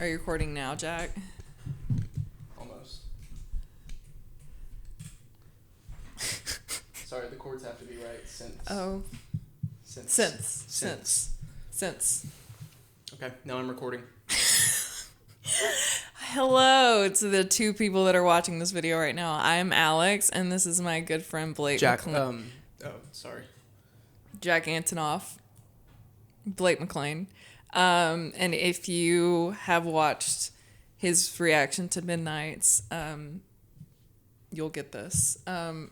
Are you recording now, Jack? Almost. Sorry, the chords have to be right. Synths. Oh. Synths. Okay, now I'm recording. Hello to the two people that are watching this video right now. I'm Alex, and this is my good friend Blake. Jack. Sorry. Jack Antonoff. Blake McLean. And if you have watched his reaction to Midnight's, you'll get this.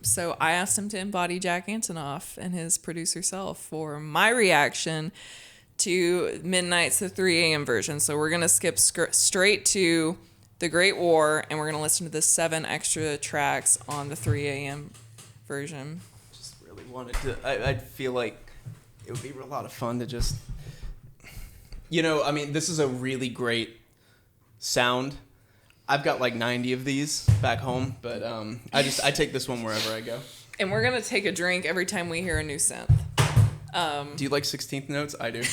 So I asked him to embody Jack Antonoff and his producer self for my reaction to Midnight's the 3 a.m. version. So we're going to skip straight to The Great War, and we're going to listen to the 7 extra tracks on the 3 a.m. version. Just really wanted to... I feel like it would be a lot of fun to just... You know, I mean, this is a really great sound. I've got like 90 of these back home, but I take this one wherever I go. And we're going to take a drink every time we hear a new synth. Do you like 16th notes? I do.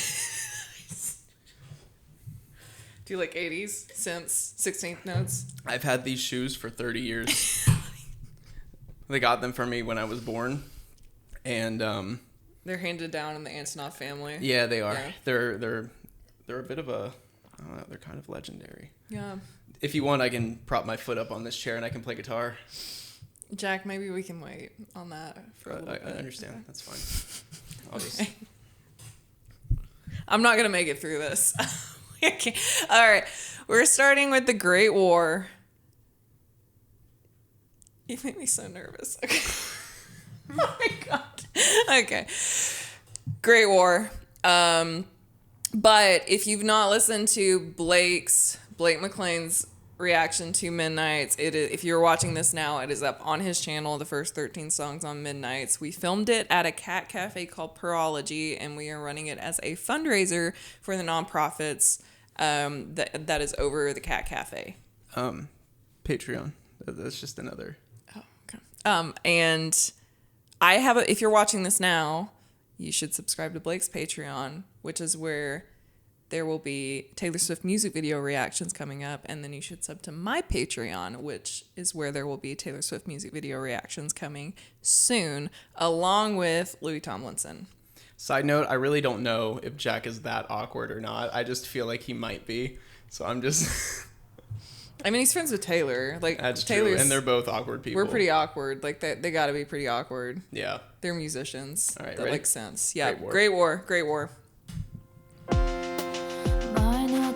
Do you like 80s synths, 16th notes? I've had these shoes for 30 years. They got them for me when I was born. And they're handed down in the Antonoff family. Yeah, they are. Yeah. They're a bit of a, I don't know, they're kind of legendary. Yeah. If you want, I can prop my foot up on this chair and I can play guitar. Jack, maybe we can wait on that for a little bit. I understand. Okay. That's fine. I'll just... I'm not going to make it through this. Okay. All right. We're starting with The Great War. You make me so nervous. Okay. Oh my God. Okay. Great War. But if you've not listened to Blake McLean's reaction to Midnight's, if you're watching this now, it is up on his channel, the first 13 songs on Midnight's. We filmed it at a cat cafe called Pearology, and we are running it as a fundraiser for the nonprofits that is over the cat cafe. Patreon. That's just another. Oh, okay. And if you're watching this now, you should subscribe to Blake's Patreon, which is where there will be Taylor Swift music video reactions coming up. And then you should sub to my Patreon, which is where there will be Taylor Swift music video reactions coming soon, along with Louis Tomlinson. Side note, I really don't know if Jack is that awkward or not. I just feel like he might be. So I'm just... I mean, he's friends with Taylor. Like, that's Taylor's, true, and they're both awkward people. We're pretty awkward. Like, they got to be pretty awkward. Yeah. They're musicians. All right, that ready? makes sense. Yeah. Great War. Great War. Want me to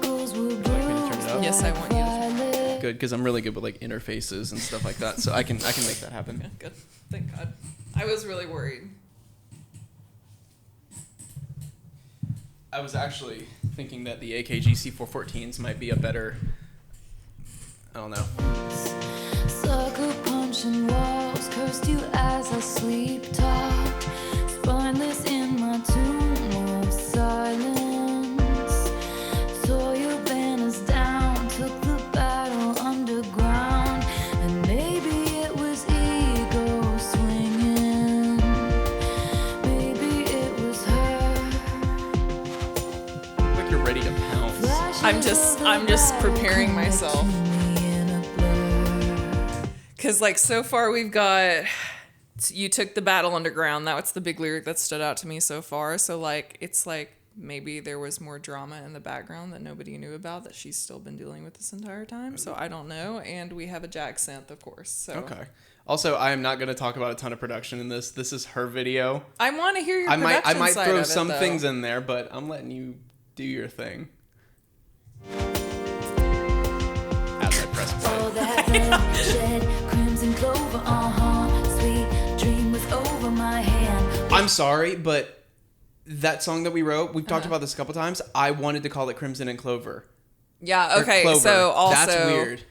turn it up? Yes, I want you to. Good, because I'm really good with like interfaces and stuff like that, so I can make that happen. Yeah, good. Thank God. I was really worried. I was actually thinking that the AKG C414s might be a better... I don't know. Sucker punching walls, cursed you as I sleep talk. Spineless in my tomb of silence. Tore your banners down, took the battle underground. And maybe it was ego swinging. Maybe it was her. Like you're ready to pounce. I'm just preparing myself. Because, like, so far we've got, you took the battle underground. That's the big lyric that stood out to me so far. So, like, it's like maybe there was more drama in the background that nobody knew about that she's still been dealing with this entire time. So, I don't know. And we have a Jack synth, of course. So. Okay. Also, I am not going to talk about a ton of production in this. This is her video. I want to hear your I production might side throw of it, some though. things in there, but I'm letting you do your thing. As I press play. Oh, that bloodshed, crimson clover, sweet dream was over my hand. I'm sorry, but that song that we wrote, we've talked about this a couple times. I wanted to call it Crimson and Clover. Yeah, Or okay. Clover. So, also. That's weird.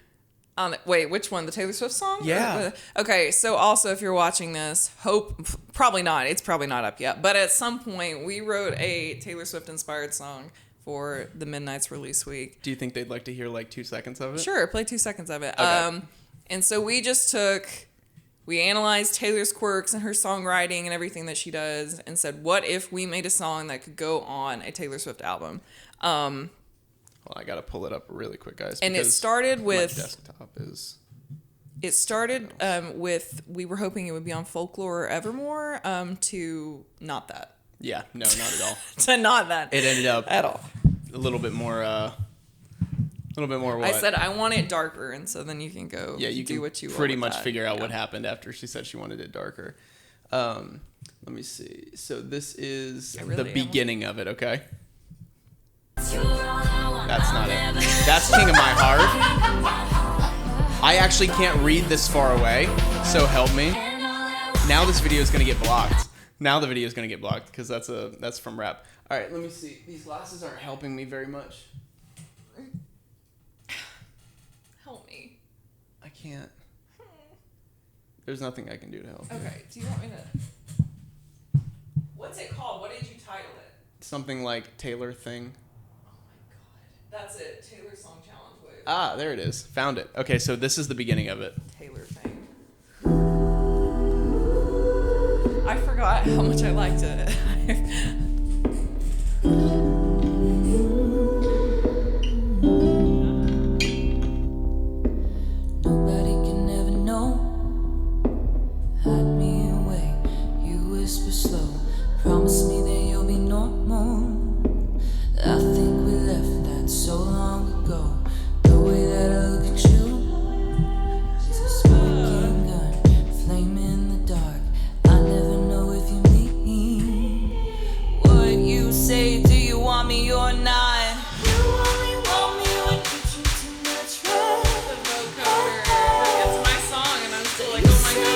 Wait, which one? The Taylor Swift song? Yeah. Okay, so also if you're watching this, probably not. It's probably not up yet. But at some point, we wrote a Taylor Swift inspired song for the Midnight's release week. Do you think they'd like to hear like 2 seconds of it? Sure, play 2 seconds of it. Okay. And so we analyzed Taylor's quirks and her songwriting and everything that she does and said, what if we made a song that could go on a Taylor Swift album? Hold Well, I gotta pull it up really quick, guys. And it because started my with desktop is. It started with we were hoping it would be on Folklore or Evermore to not that. Yeah, no, not at all. To not that. It ended up at all. a little bit more. What? I said I want it darker, and so then you can go. Yeah, you do can what you pretty want with much that. figure out what happened after she said she wanted it darker. Let me see. So this is the beginning of it. Okay. That's not it. That's King of My Heart. I actually can't read this far away, so help me. Now this video is gonna get blocked. Now the video is gonna get blocked because that's from rap. All right, let me see. These glasses aren't helping me very much. Help me. I can't. There's nothing I can do to help. Okay. Do you want me to? What's it called? What did you title it? Something like Taylor Thing. Oh my god. That's it. Taylor Song Challenge Wave. Ah, there it is. Found it. Okay, so this is the beginning of it. Taylor thing. I forgot how much I liked it. Nobody can ever know. Hide me away. You whisper slow. Promise me that you'll be normal. I think we left that so long ago. The way that I look at you is a smoking gun, flame in the dark. I never know if you mean what you say. Do you want me or not? You only want me when you do too much right. The vocoder. It's my song, and I'm still like, oh my god.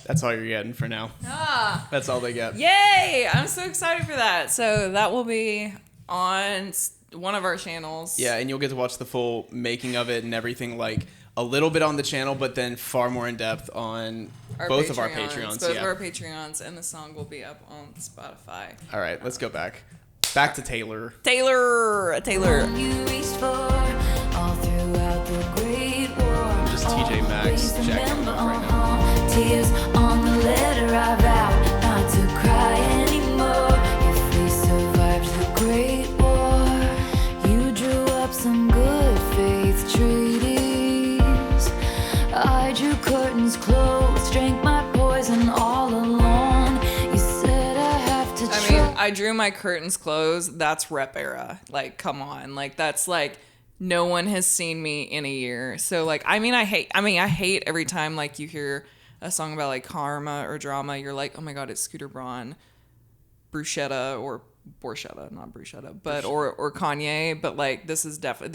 That's all you're getting for now. Ah. That's all they get. Yay! I'm so excited for that. So that will be on one of our channels. Yeah, and you'll get to watch the full making of it and everything, like a little bit on the channel, but then far more in depth on both of our Patreons. Both Yeah. of our Patreons, and the song will be up on Spotify. All right, let's go back. Back to Taylor. Taylor. You reached for all throughout the Great War. Just TJ Maxx jacking him up right now. Tears on the letter I vowed not to cry anymore. If we survived the Great War, you drew up some good faith treaties. I drew curtains close, drank my poison all alone. You said I have to I mean, I drew my curtains closed. That's rep era. Like, come on. Like, that's like, no one has seen me in a year. So, like, I hate every time, like, you hear a song about, like, karma or drama. You're like, oh my god, it's Scooter Braun, Bruschetta, or Borchetta, not Bruschetta, but, or Kanye. But, like, this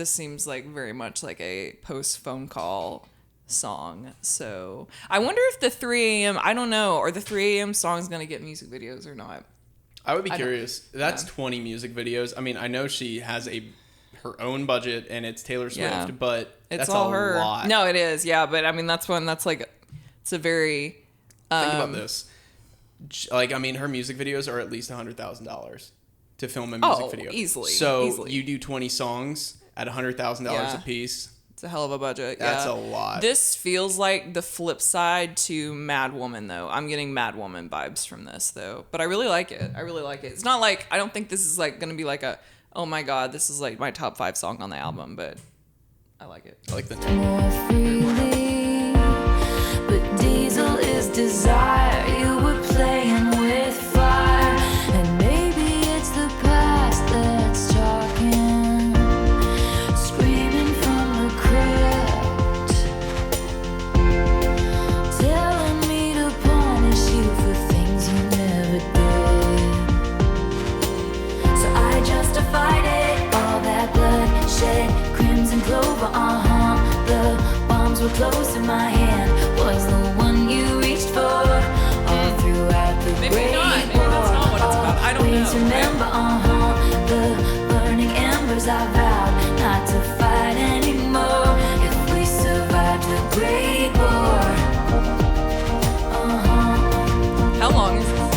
seems like very much like a post phone call song. So, I wonder if the 3 a.m., I don't know, are the 3 a.m. songs going to get music videos or not? I would be curious. That's 20 music videos. I mean, I know she has her own budget and it's Taylor Swift, but it's that's all a her. lot. No, it is. Yeah, but I mean, it's a very. Think about this. Like, I mean, her music videos are at least $100,000 to film a music video. Easily. So easily. you do 20 songs at $100,000 a piece. It's a hell of a budget. That's a lot. This feels like the flip side to Mad Woman, though. I'm getting Mad Woman vibes from this, though. But I really like it. It's not like, I don't think this is like going to be like a, oh my god, this is like my top 5 song on the album, but I like it. I like the more freely, but diesel is desire. You were playing with fire, and maybe it's the past that's talking, screaming from the crypt, telling me to punish you for things you never did. So I justified it, all that bloodshed, crimson clover, the bombs were close in my hand, was the one you reached for, all throughout the Maybe Great not. Maybe War. that's not what it's about. I don't Please know. remember, the burning embers I vowed not to fight anymore. If we survived the Great War. How long is this?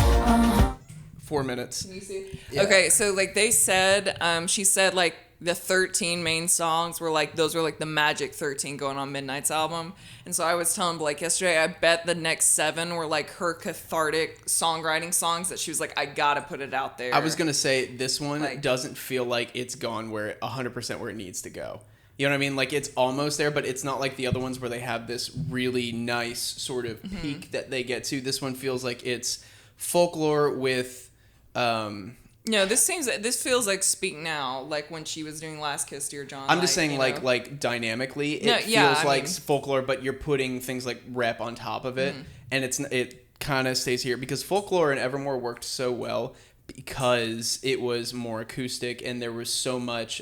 4 minutes. Can you see? Yeah. Okay, so like they said, she said like the 13 main songs were like, those were like the magic 13 going on Midnight's album. And so I was telling Blake yesterday, I bet the next 7 were like her cathartic songwriting songs that she was like, I gotta put it out there. I was gonna say this one Like- doesn't feel like it's gone 100% where it needs to go. You know what I mean? Like it's almost there, but it's not like the other ones where they have this really nice sort of peak that they get to. This one feels like it's folklore with No, this feels like Speak Now, like when she was doing Last Kiss, Dear John. I'm just saying, you like know. like dynamically, it No, yeah, feels I like mean- folklore, but you're putting things like rap on top of it, and it kind of stays here because folklore and Evermore worked so well because it was more acoustic and there was so much.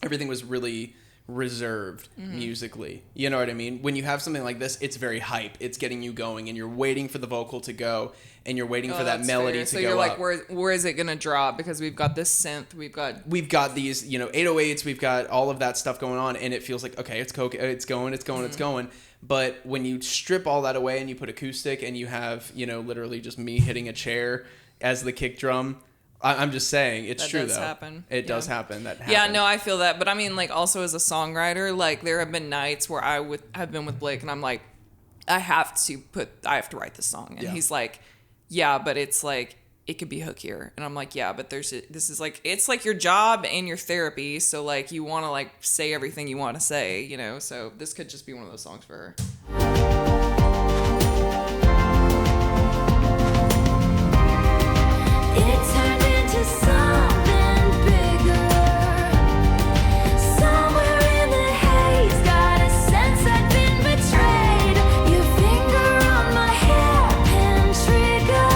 Everything was really reserved musically. You know what I mean? When you have something like this, it's very hype. It's getting you going, and you're waiting for the vocal to go, and you're waiting for that That's melody fair. to so go you're like, up. where is it gonna drop? Because we've got this synth, we've got These, 808s, we've got all of that stuff going on, and it feels like, okay, it's going. But when you strip all that away and you put acoustic and you have, literally just me hitting a chair as the kick drum, I'm just saying, it's That true does though. happen. It does Yeah. happen. That happens. Yeah, no, I feel that. But I mean, like, also as a songwriter, like, there have been nights where I would have been with Blake and I'm like, I have to write this song. And Yeah. he's like, yeah, but it's like, it could be hookier. And I'm like, yeah, but this is like, it's like your job and your therapy. So like, you want to like say everything you want to say, so this could just be one of those songs for her. It turned into something bigger. Somewhere in the haze, got a sense I'd been betrayed. Your finger on my hairpin trigger.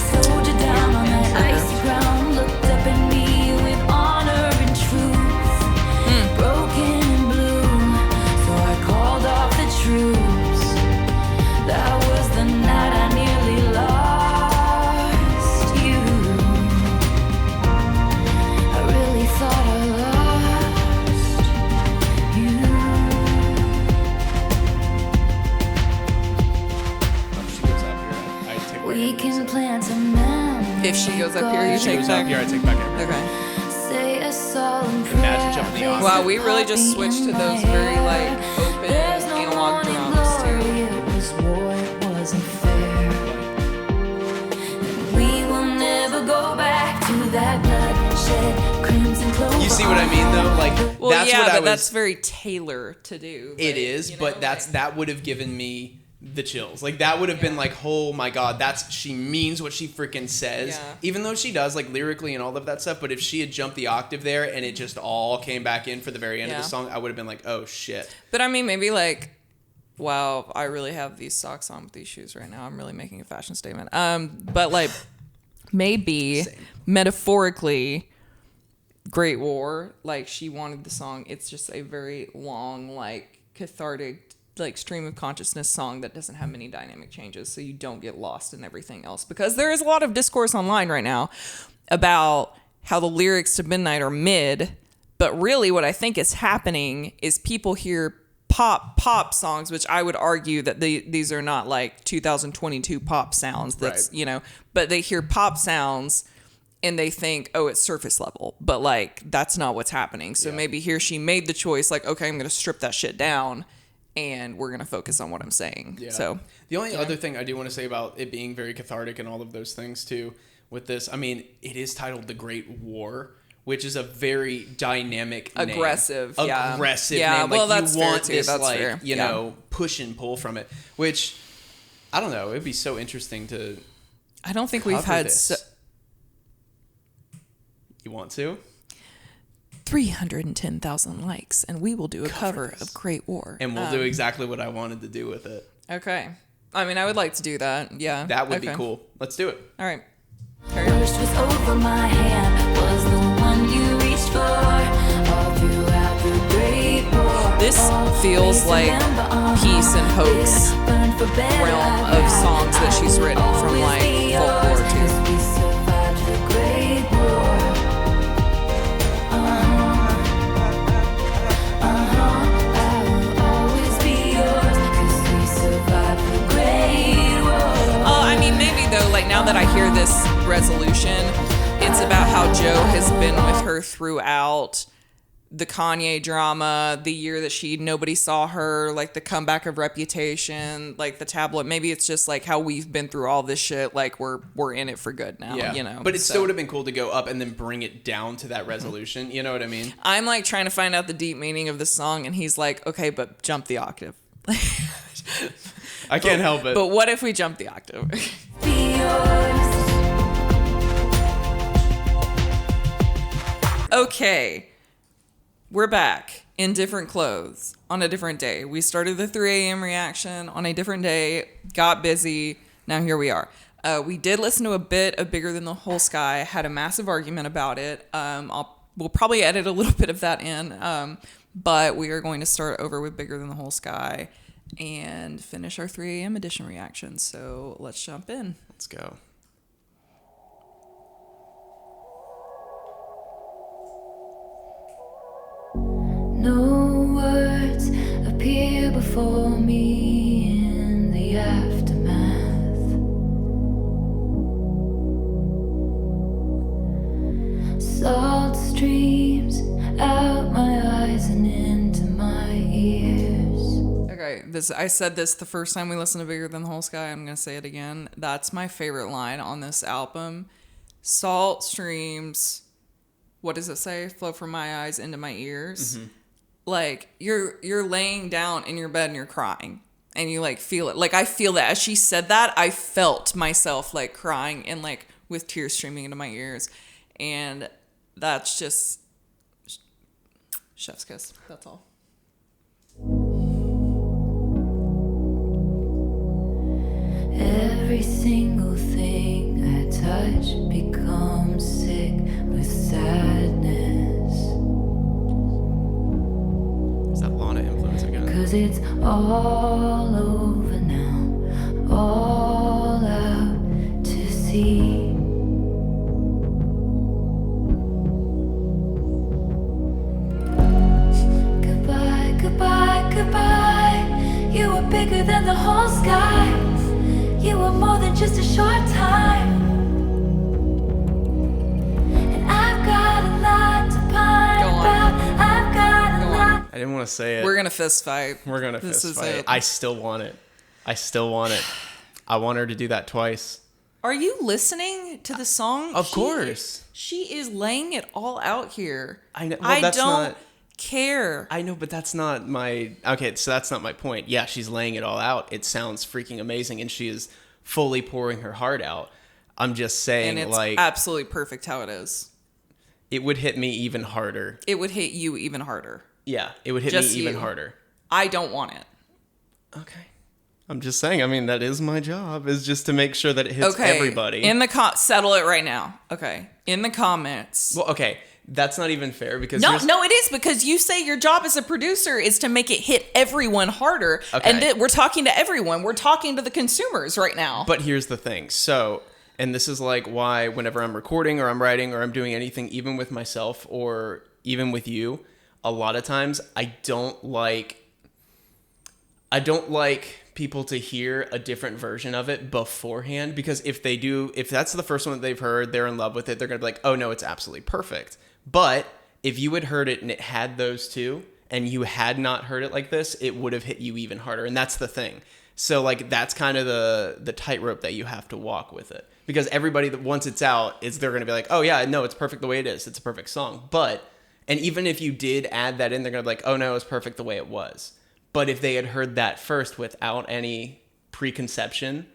Slowed you down on that icy ground. Looked up at me with honor and truth. Broken and blue, so I called off the troops. That was the night I nearly lost you. I really thought I lost you. If she goes up here, I take back We everything I can said. plant a memory. If she goes up here, you If she take goes back. up here, I take back everything. Okay. Say a solemn prayer. Imagine jumping the octave. Wow, we really just switched to those very like open analog drums too. It was war, it wasn't fair. And we will never go back to that bloodshed, crimson clover. You see what I mean, though? Like, Well, that's yeah, what but I was... that's very Taylor to do. It is, but that would have given me the chills. Like, that would have been like, oh my god, she means what she freaking says. Yeah. Even though she does, like, lyrically and all of that stuff, but if she had jumped the octave there and it just all came back in for the very end of Yeah. the song, I would have been like, oh shit. But I mean, maybe like, wow, I really have these socks on with these shoes right now. I'm really making a fashion statement. But like, maybe Same. metaphorically, Great War, like she wanted the song. It's just a very long, like cathartic, like stream of consciousness song that doesn't have many dynamic changes, so you don't get lost in everything else. Because there is a lot of discourse online right now about how the lyrics to Midnight are mid, but really what I think is happening is people hear pop songs, which I would argue that these are not like 2022 pop sounds. That's Right. But they hear pop sounds and they think, oh, it's surface level, but like that's not what's happening. So Yeah. maybe here she made the choice, like, okay, I'm gonna strip that shit down and we're gonna focus on what I'm saying. Yeah. So The only other thing I do want to say about it being very cathartic and all of those things too with this, I mean, it is titled The Great War, which is a very dynamic name. Aggressive, yeah. Aggressive Yeah, name. well, Like, that's you fair, want too. this, That's like, fair. you Yeah. know, push and pull from it, which, I don't know, it'd be so interesting to I don't think we've cover had this. You want to? 310,000 likes, and we will do a cover this. of Great War. And we'll do exactly what I wanted to do with it. Okay. I mean, I would like to do that. Yeah. That would be Okay. cool. Let's do it. All right. Carry on. First was over my hand, was the one you reached for. All throughout the Great War. This feels like Peace and Hope's realm of songs that she's written from like folklore too. We survived the Great War. I will always be yours, 'cause we survived the Great War. Oh, I mean, maybe though, like now that I hear this resolution, it's about how Joe has been with her throughout the Kanye drama, the year that nobody saw her, like the comeback of Reputation, like the tablet. Maybe it's just like how we've been through all this shit. Like we're in it for good now, you know. But it still would have been cool to go up and then bring it down to that resolution. You know what I mean? I'm like trying to find out the deep meaning of the song, and he's like, okay, but jump the octave. I can't help it. But what if we jump the octave? Be yours. Okay. We're back in different clothes on a different day. We started the 3 a.m. reaction on a different day, got busy. Now here we are. We did listen to a bit of Bigger Than the Whole Sky, had a massive argument about it. We'll probably edit a little bit of that in, but we are going to start over with Bigger Than the Whole Sky and finish our 3 a.m. edition reaction. So let's jump in. Let's go. No words appear before me in the aftermath. Salt streams out my eyes and into my ears. Okay, I said this the first time we listened to Bigger Than the Whole Sky. I'm going to say it again. That's my favorite line on this album. Salt streams, what does it say? Flow from my eyes into my ears. Mm-hmm. Like you're laying down in your bed and you're crying and you like feel it. Like I feel that as she said that, I felt myself like crying and like with tears streaming into my ears. And that's just chef's kiss. That's all. Every single thing I touch becomes sick with sadness. Influence again. 'Cause it's all over now, all out to sea. Goodbye, goodbye, goodbye. You were bigger than the whole sky. You were more than just a short time. And I've got a lot to pine about. I've got a lot. I didn't want to say it. We're going to fist fight. We're going to fist fight. I still want it. I want her to do that twice. Are you listening to the song? Of course. She is laying it all out here. I know. Well, I that's don't not, care. I know, but that's not my... Okay, so that's not my point. Yeah, she's laying it all out. It sounds freaking amazing, and she is fully pouring her heart out. I'm just saying, and it's like... absolutely perfect how it is. It would hit me even harder. It would hit you even harder. Yeah, it would hit Just me even you. harder. I don't want it. Okay. I'm just saying, I mean, that is my job, is just to make sure that it hits everybody. Settle it right now. Okay. In the comments. Well, okay, that's not even fair because... No, it is, because you say your job as a producer is to make it hit everyone harder. Okay. And we're talking to everyone. We're talking to the consumers right now. But here's the thing. So, and this is like why whenever I'm recording or I'm writing or I'm doing anything, even with myself or even with you, a lot of times I don't like people to hear a different version of it beforehand, because if that's the first one that they've heard, they're in love with it, they're going to be like, oh no, it's absolutely perfect. But if you had heard it and it had those two and you had not heard it like this, it would have hit you even harder. And that's the thing. So like, that's kind of the tightrope that you have to walk with it, because everybody that once it's out, they're going to be like, oh yeah, no, it's perfect the way it is. It's a perfect song. And even if you did add that in, they're going to be like, oh no, it's perfect the way it was. But if they had heard that first without any preconception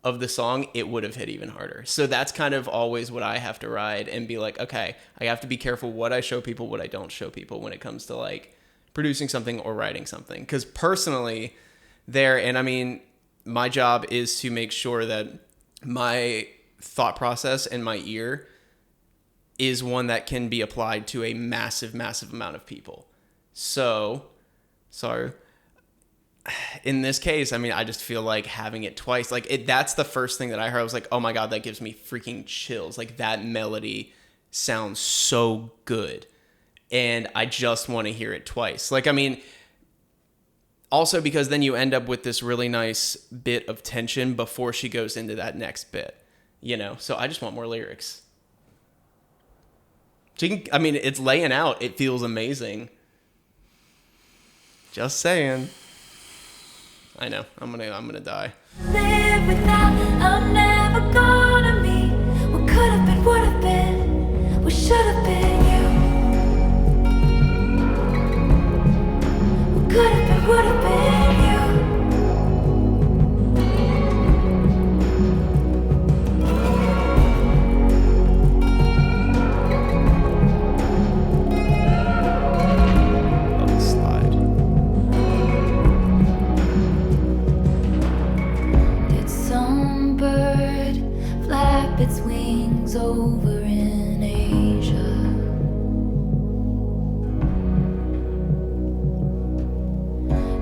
of the song, it would have hit even harder. So that's kind of always what I have to ride and be like, okay, I have to be careful what I show people, what I don't show people when it comes to like producing something or writing something. Because personally, and I mean, my job is to make sure that my thought process and my ear is one that can be applied to a massive, massive amount of people. So, sorry. In this case, I mean, I just feel like having it twice, like that's the first thing that I heard. I was like, oh my God, that gives me freaking chills. Like that melody sounds so good. And I just want to hear it twice. Like, I mean, also because then you end up with this really nice bit of tension before she goes into that next bit, you know? So I just want more lyrics. I mean, it's laying out. It feels amazing. Just saying. I know. I'm gonna die. Live without, I'm never gonna meet what could have been, would have been, what should have been you. What could have been, would have been you. Love the slide. Did some bird flap its wings over in Asia?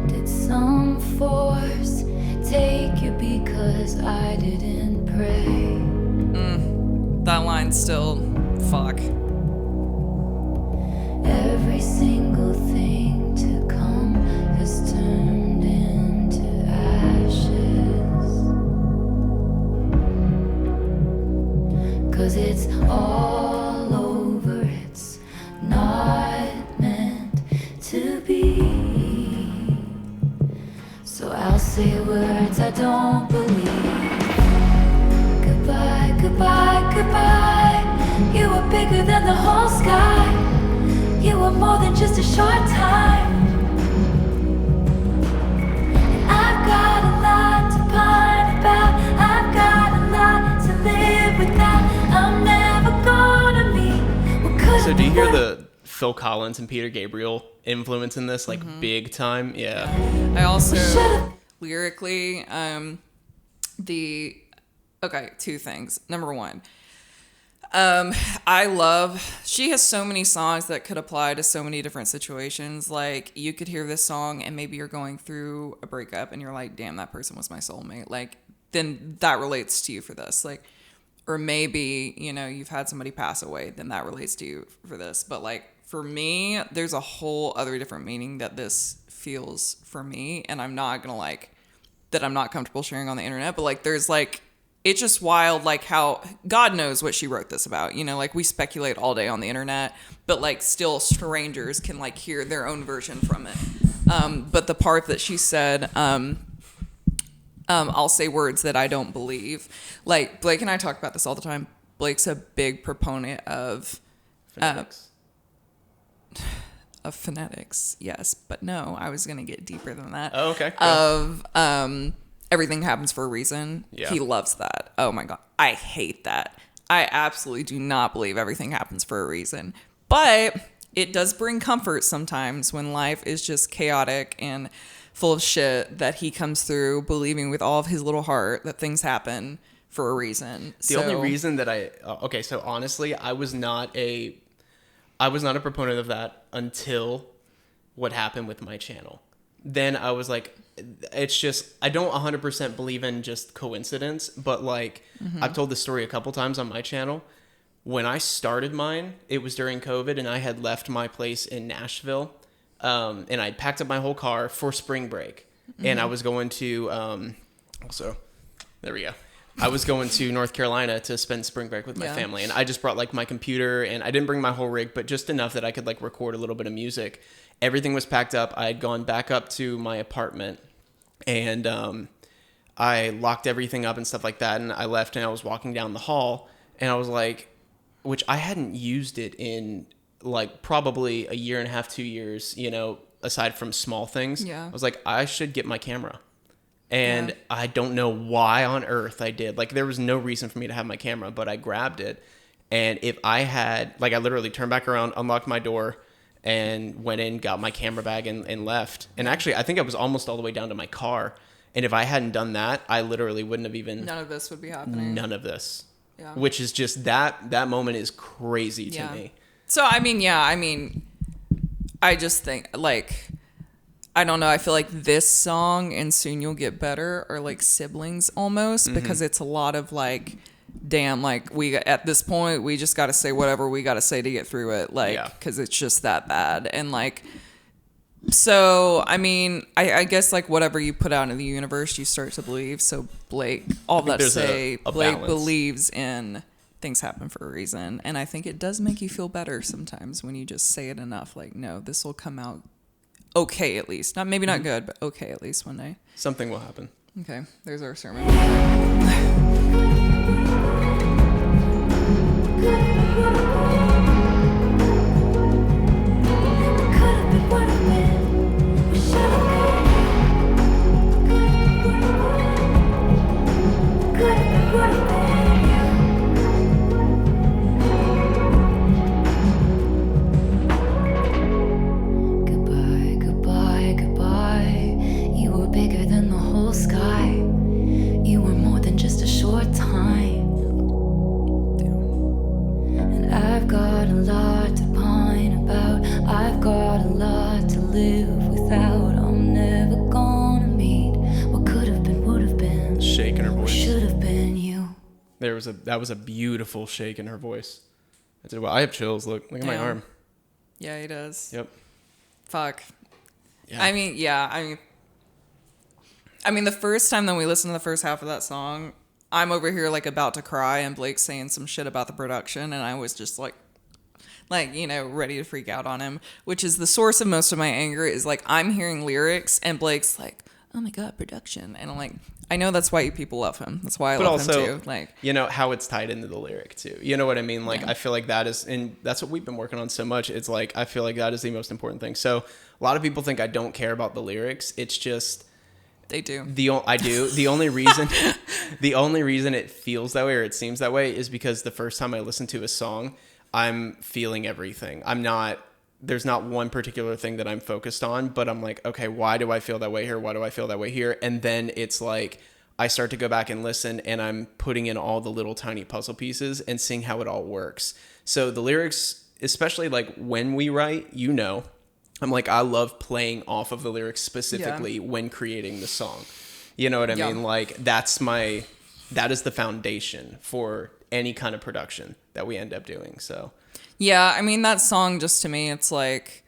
Did some force take you because I didn't pray? That line's still fuck. Every single thing to come has turned into ashes. 'Cause it's all over, it's not meant to be. So I'll say words I don't believe. Goodbye, goodbye, goodbye. You were bigger than the whole sky. You were more than just a short time. And I've got a lot to pine about. I've got a lot to live without. I'm never gonna meet what could. So do you hear the Phil Collins and Peter Gabriel influence in this, like big time? Yeah. I also Should've- lyrically, two things. Number one, she has so many songs that could apply to so many different situations. Like, you could hear this song and maybe you're going through a breakup and you're like, damn, that person was my soulmate. Like, then that relates to you for this. Like, or maybe, you've had somebody pass away, then that relates to you for this. But like, for me, there's a whole other different meaning that this feels for me. And I'm not gonna that I'm not comfortable sharing on the internet, but like, there's like, it's just wild, like how God knows what she wrote this about. Like, we speculate all day on the internet, but like, still strangers can like hear their own version from it. But the part that she said, I'll say words that I don't believe. Like, Blake and I talk about this all the time. Blake's a big proponent of Phonetics. of phonetics, yes, but no, I was gonna get deeper than that. Oh, okay. Cool. Of everything happens for a reason. Yeah. He loves that. Oh my God. I hate that. I absolutely do not believe everything happens for a reason. But it does bring comfort sometimes when life is just chaotic and full of shit, that he comes through believing with all of his little heart that things happen for a reason. The only reason that so honestly, I was not a proponent of that until what happened with my channel. Then I was like, it's just, I don't 100% believe in just coincidence, but like, I've told this story a couple times on my channel. When I started mine, it was during COVID, and I had left my place in Nashville, and I packed up my whole car for spring break, and I was going to, there we go. I was going to North Carolina to spend spring break with my family, and I just brought like my computer, and I didn't bring my whole rig, but just enough that I could like record a little bit of music. Everything was packed up. I had gone back up to my apartment, and I locked everything up and stuff like that, and I left, and I was walking down the hall, and I was like, which I hadn't used it in like probably a year and a half, 2 years, aside from small things. Yeah. I was like, I should get my camera. And I don't know why on earth I did. Like, there was no reason for me to have my camera, but I grabbed it. And if I had, like, I literally turned back around, unlocked my door, and went in, got my camera bag, and left. And actually, I think I was almost all the way down to my car. And if I hadn't done that, I literally wouldn't have even... None of this would be happening. None of this. Yeah. Which is just, that moment is crazy to me. So, I just think, like... I don't know. I feel like this song and Soon You'll Get Better are like siblings almost, because it's a lot of like, damn, like at this point, we just got to say whatever we got to say to get through it. Like, cause it's just that bad. And like, so, I guess like whatever you put out in the universe, you start to believe. So Blake, all that to say, Blake balance. believes in things happen for a reason. And I think it does make you feel better sometimes when you just say it enough. Like, no, this will come out okay at least. Maybe not good, but okay at least one day. Something will happen. Okay, there's our sermon. Goodbye, goodbye, goodbye. You were bigger than the whole sky. You were more than just a short time. And I've got a lot to pine about. I've got a lot to live without. I'm never gonna meet what could have been, would have been. Shake in her voice. Should have been you. That was a beautiful shake in her voice. I said, well, I have chills. Look at my Yeah. arm. Yeah, he does. Yep. Fuck. Yeah. I mean, the first time that we listened to the first half of that song, I'm over here like about to cry, and Blake's saying some shit about the production, and I was just like, ready to freak out on him, which is the source of most of my anger. Is like I'm hearing lyrics, and Blake's like, "Oh my god, production," and I'm like, I know that's why you people love him. That's why I love him too. Like, how it's tied into the lyric too. You know what I mean? Like, yeah. I feel like that is, and that's what we've been working on so much. It's like, I feel like that is the most important thing. So a lot of people think I don't care about the lyrics. It's just, they do. I do. The only reason it feels that way, or it seems that way, is because the first time I listen to a song, I'm feeling everything. There's not one particular thing that I'm focused on, but I'm like, okay, why do I feel that way here? Why do I feel that way here? And then it's like, I start to go back and listen, and I'm putting in all the little tiny puzzle pieces and seeing how it all works. So the lyrics, especially like when we write, I'm like, I love playing off of the lyrics specifically when creating the song. You know what I mean? Like that is the foundation for any kind of production that we end up doing. So yeah, I mean, that song, just to me, it's like,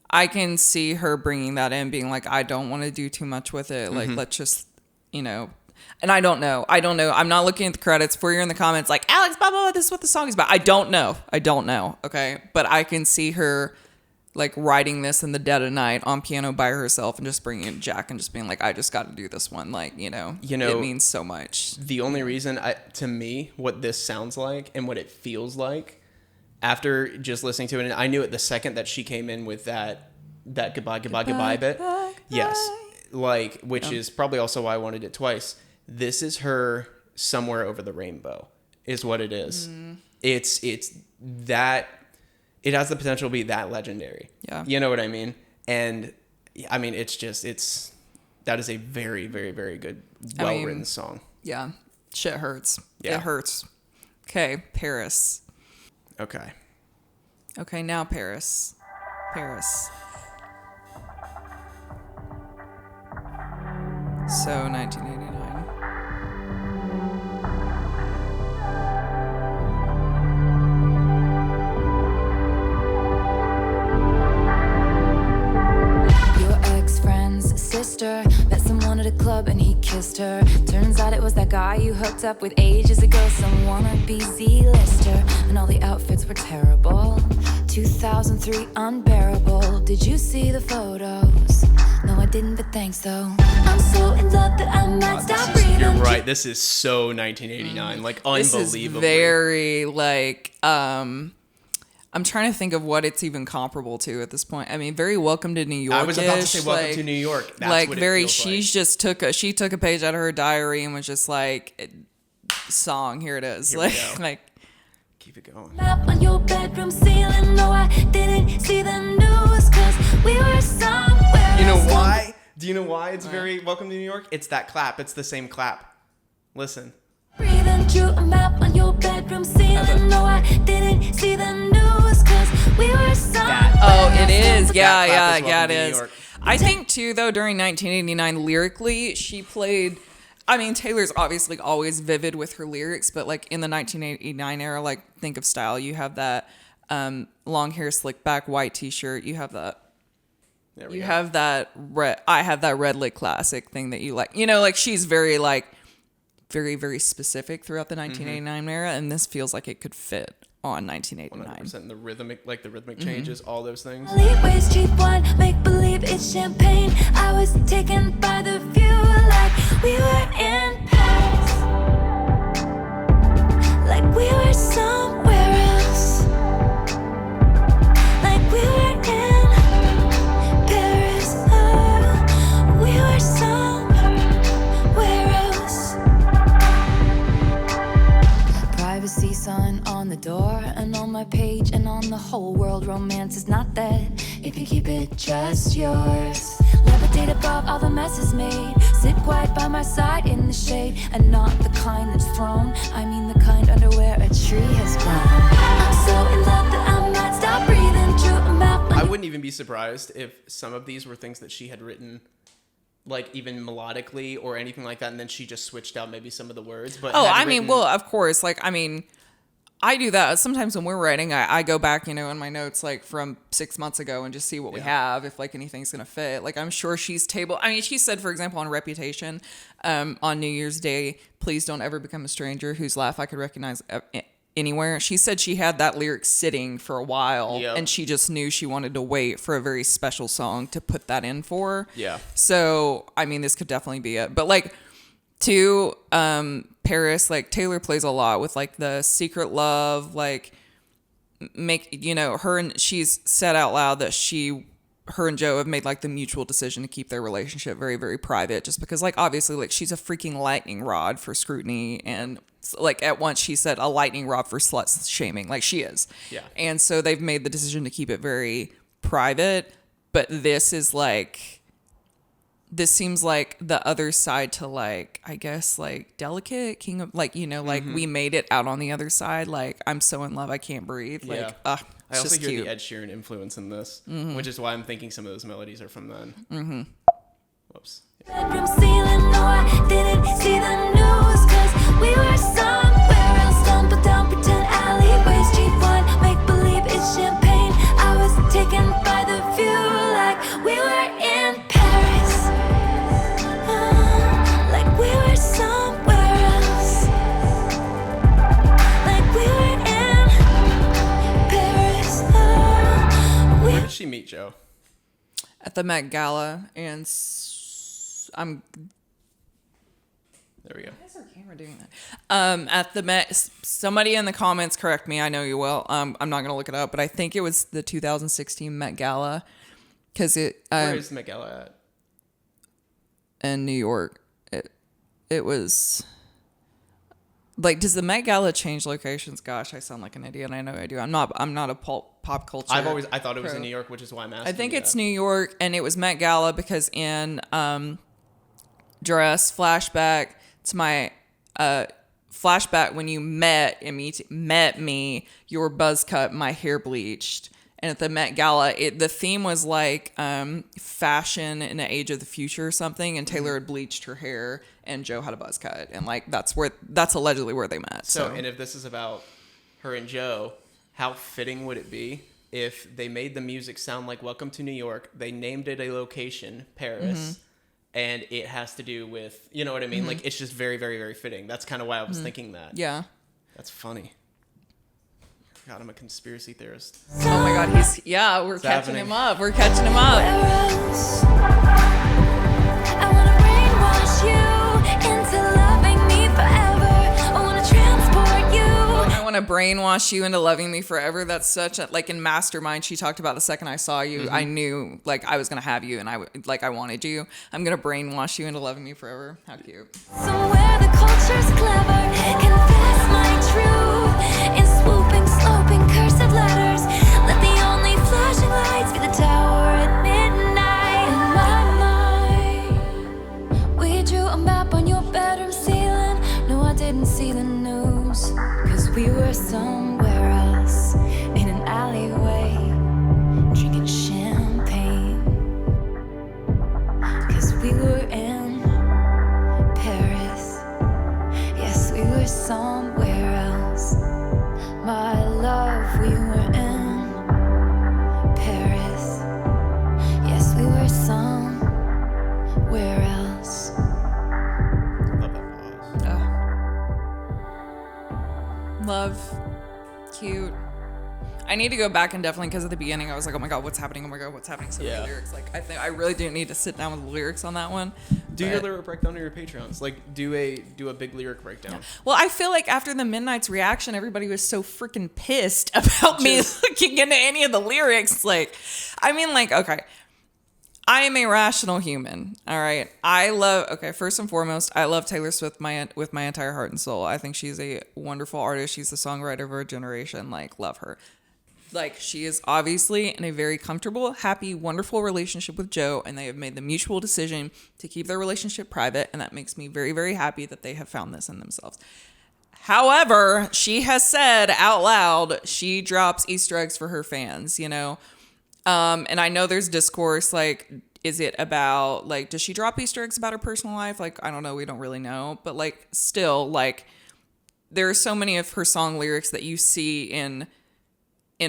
I can see her bringing that in, being like, I don't want to do too much with it. Like, let's just, and I don't know. I'm not looking at the credits. For you in the comments, like, Alex, blah, blah, blah, this is what the song is about. I don't know. Okay. But I can see her like writing this in the dead of night on piano by herself and just bringing in Jack and just being like, I just got to do this one. Like, it means so much. The only reason to me, what this sounds like and what it feels like after just listening to it, and I knew it the second that she came in with that goodbye bit. Yes. Like, which is probably also why I wanted it twice. This is her Somewhere Over the Rainbow is what it is. It's that, it has the potential to be that legendary. Yeah. You know what I mean? And I mean, that is a very, very, very good, well-written song. Yeah. Shit hurts. Yeah. It hurts. Okay. Paris. Okay, now Paris. So 1989. Your ex-friend's sister met someone at a club and he kissed her. Turns out it was that guy you hooked up with ages ago, some wannabe Z-lister, and all the outfits were terrible. 2003 unbearable. Did you see the photos? No, I didn't, but thanks though. I'm so in love that I might stop breathing. You're right. This is so 1989. Like, unbelievable. This is very like I'm trying to think of what it's even comparable to at this point. I mean, very Welcome to New York. I was about to say Welcome to New York. That's like what it very. feels She's like. just took a page out of her diary and was just like, song. Here it is. Here like. Keep it going. Map on your bedroom ceiling. No, I didn't see the news, 'cause we were somewhere. You know why? Do you know why it's very Welcome to New York? It's that clap. It's the same clap. Listen. Breathing, drew a map on your bedroom ceiling. No, I didn't see the news, 'cause we were somewhere. Oh, it is. Yeah, That clap is yeah, Welcome it to New is. York. I think too, though, during 1989, lyrically, she played. I mean, Taylor's obviously always vivid with her lyrics, but like in the 1989 era, like think of style. You have that long hair, slick back, white T-shirt. You have that. You have that red. I have that red lit classic thing that you like. Like she's very like very, very specific throughout the 1989 era, and this feels like it could fit on 1989. 100%. The rhythmic changes, all those things. Alleyways, cheap wine, make believe it's champagne. I was taken by the view like we were in Paris, like we were somewhere else, like we were in Paris. Oh, we were somewhere else. Privacy sign on the door and on my page and on the whole world. Romance is not that if you keep it just yours. Levitate above all the messes made. Sit quiet by my side in the shade, and not the kind that's thrown. I mean the kind under where a tree has grown. I'm so in love that I might stop breathing. Drew a map. I wouldn't even be surprised if some of these were things that she had written, like even melodically or anything like that, and then she just switched out maybe some of the words. But of course, like, I mean, I do that sometimes when we're writing. I go back, in my notes, like from 6 months ago, and just see what we have, if like anything's gonna fit. Like, I'm sure she said, for example, on Reputation, on New Year's Day, please don't ever become a stranger whose laugh I could recognize anywhere. She said she had that lyric sitting for a while, and she just knew she wanted to wait for a very special song to put that in for. Yeah. So, I mean, this could definitely be it. But like, to Paris, like, Taylor plays a lot with like the secret love, like she's said out loud that her and Joe have made like the mutual decision to keep their relationship very, very private, just because like obviously like she's a freaking lightning rod for scrutiny, and like at once she said a lightning rod for slut shaming, like she is. Yeah. And so they've made the decision to keep it very private, but this seems like the other side to, like, I guess, like, Delicate, King of, like, like we made it out on the other side. Like, I'm so in love, I can't breathe. Like, I it's also just hear cute. the Ed Sheeran influence in this, which is why I'm thinking some of those melodies are from then. Whoops. Bedroom ceiling, no, I didn't see the news, 'cause we were somewhere else. Stumble down, pretend alleyways, cheap wine, make believe it's champagne. I was taken by the view like we were in Paris, like we were somewhere else, like we were in Paris. Where did she meet Joe? At the Met Gala, and There we go. Why is our camera doing that? At the Met, somebody in the comments correct me. I know you will. I'm not gonna look it up, but I think it was the 2016 Met Gala, because Where is the Met Gala at? In New York. It was like, does the Met Gala change locations? Gosh, I sound like an idiot. I know I do. I'm not a pop culture. I thought it was in New York, which is why I'm asking. I think it's New York, and it was Met Gala because in Dress flashback to my flashback when you met me, you were buzz cut, my hair bleached. And at the Met Gala, the theme was like fashion in the age of the future or something, and Taylor had bleached her hair and Joe had a buzz cut, and like that's allegedly where they met. So and if this is about her and Joe, how fitting would it be if they made the music sound like Welcome to New York, they named it a location, Paris, and it has to do with, you know what I mean? Like, it's just very, very, very fitting. That's kind of why I was thinking that. yeah. That's funny. God, I'm a conspiracy theorist. Oh my God, we're catching him up. We're catching him up. I wanna brainwash you into loving me forever. I wanna transport you. I want to brainwash you into loving me forever. That's such a, like in Mastermind, she talked about the second I saw you, I knew like I was going to have you, and I wanted you. I'm going to brainwash you into loving me forever. How cute. Somewhere the culture's clever. Confess my truth in swooping, sloping, cursive letters. Let the only flashing lights be the tower at midnight. In my mind, we drew a map on your bedroom ceiling. No, I didn't see the news, 'cause we were somewhere else in an alleyway, drinking champagne. 'Cause we were in Paris. Yes, we were somewhere else. My love, we were in Paris. Yes, we were somewhere else. Love that pause. love. Cute. I need to go back and definitely, because at the beginning I was like, oh my god, what's happening? Oh my god, what's happening? So many lyrics. Like, I think I really do need to sit down with the lyrics on that one. Do your lyric breakdown on your Patreons. Like, do a big lyric breakdown. Yeah. Well, I feel like after the Midnight's reaction, everybody was so freaking pissed about me looking into any of the lyrics. Like, I mean, like, okay, I am a rational human. All right, first and foremost, I love Taylor Swift with my entire heart and soul. I think she's a wonderful artist. She's the songwriter of our generation. Like, love her. Like, she is obviously in a very comfortable, happy, wonderful relationship with Joe, and they have made the mutual decision to keep their relationship private, and that makes me very, very happy that they have found this in themselves. However, she has said out loud she drops Easter eggs for her fans, you know? And I know there's discourse, like, is it about, like, does she drop Easter eggs about her personal life? Like, I don't know, we don't really know. But, like, still, like, there are so many of her song lyrics that you see in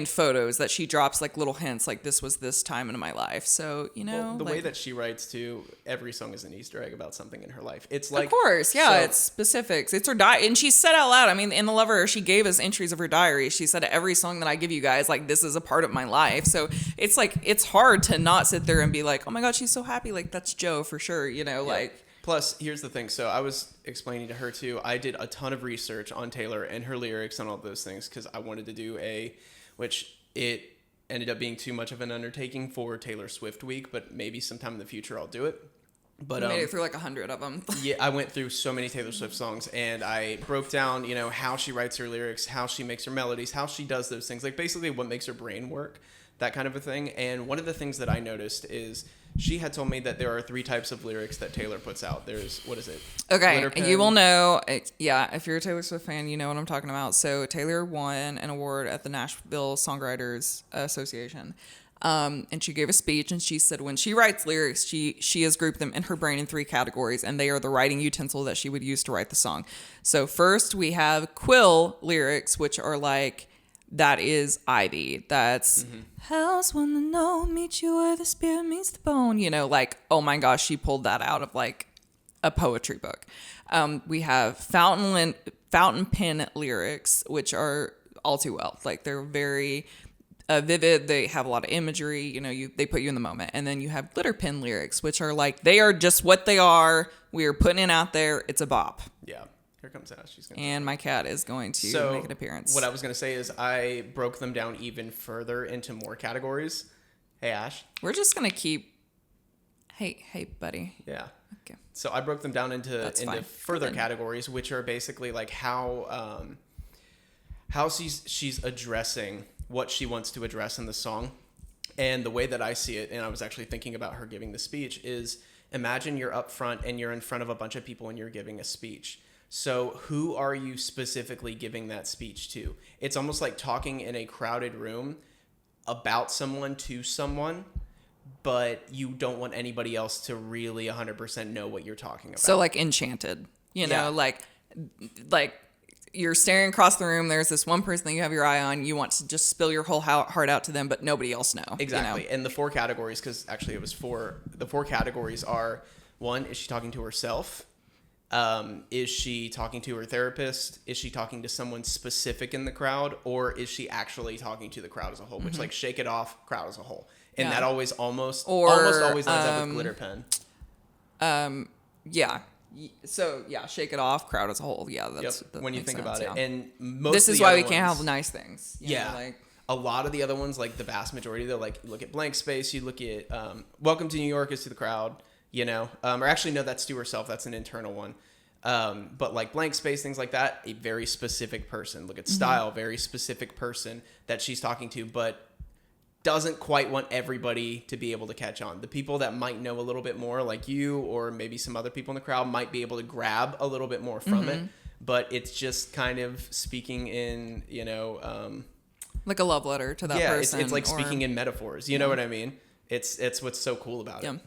photos that she drops like little hints, like this was this time in my life. So, you know, the way that she writes too, every song is an Easter egg about something in her life. It's like, of course, yeah, it's specifics. It's her diary, and she said out loud. I mean, in The Lover, she gave us entries of her diary. She said every song that I give you guys, like, this is a part of my life. So it's like, it's hard to not sit there and be like, oh my god, she's so happy. Like, that's Joe for sure. You know, like. Plus, here's the thing. So I was explaining to her too. I did a ton of research on Taylor and her lyrics and all those things because I wanted to do which it ended up being too much of an undertaking for Taylor Swift Week, but maybe sometime in the future I'll do it. But you made it through like 100 of them. Yeah, I went through so many Taylor Swift songs, and I broke down, you know, how she writes her lyrics, how she makes her melodies, how she does those things, like basically what makes her brain work, that kind of a thing. And one of the things that I noticed is she had told me that there are 3 types of lyrics that Taylor puts out. There's, what is it? Okay, you will know. Yeah, if you're a Taylor Swift fan, you know what I'm talking about. So Taylor won an award at the Nashville Songwriters Association. And she gave a speech, and she said when she writes lyrics, she has grouped them in her brain in 3 categories, and they are the writing utensil that she would use to write the song. So first we have quill lyrics, which are like, that is Ivy. That's house when the know meet you where the spirit meets the bone. You know, like, oh my gosh, she pulled that out of like a poetry book. We have fountain pen lyrics, which are all too well. Like, they're very vivid. They have a lot of imagery. You know, they put you in the moment. And then you have glitter pen lyrics, which are like, they are just what they are. We are putting it out there. It's a bop. Yeah. Here comes Ash. She's gonna and my cat is going to make an appearance. What I was going to say is I broke them down even further into more categories. Hey, Ash. We're just going to keep... Hey, buddy. Yeah. Okay. So I broke them down into further categories, which are basically like how she's addressing what she wants to address in the song. And the way that I see it, and I was actually thinking about her giving the speech, is imagine you're up front and you're in front of a bunch of people and you're giving a speech. So who are you specifically giving that speech to? It's almost like talking in a crowded room about someone to someone, but you don't want anybody else to really 100% know what you're talking about. So like Enchanted, you know, like you're staring across the room. There's this one person that you have your eye on. You want to just spill your whole heart out to them, but nobody else know. Exactly. You know? And the 4 categories, because actually it was 4. The 4 categories are, 1, is she talking to herself? Is she talking to her therapist? Is she talking to someone specific in the crowd? Or is she actually talking to the crowd as a whole? Which, like, shake it off, crowd as a whole. And that always almost always lines up with glitter pen. Yeah. So, yeah, shake it off, crowd as a whole. Yeah, that's when you think sense, about it. Yeah. And most this of is the why other we can't ones, have nice things. You know, like, a lot of the other ones, like the vast majority, they're like, you look at Blank Space, you look at Welcome to New York is to the crowd, you know. Or actually, no, that's to herself. That's an internal one. But like Blank Space, things like that, a very specific person. Look at Style, very specific person that she's talking to, but doesn't quite want everybody to be able to catch on. The people that might know a little bit more, like you or maybe some other people in the crowd, might be able to grab a little bit more from it, but it's just kind of speaking in, you know, like a love letter to that person. It's like speaking in metaphors. You know what I mean? It's what's so cool about it.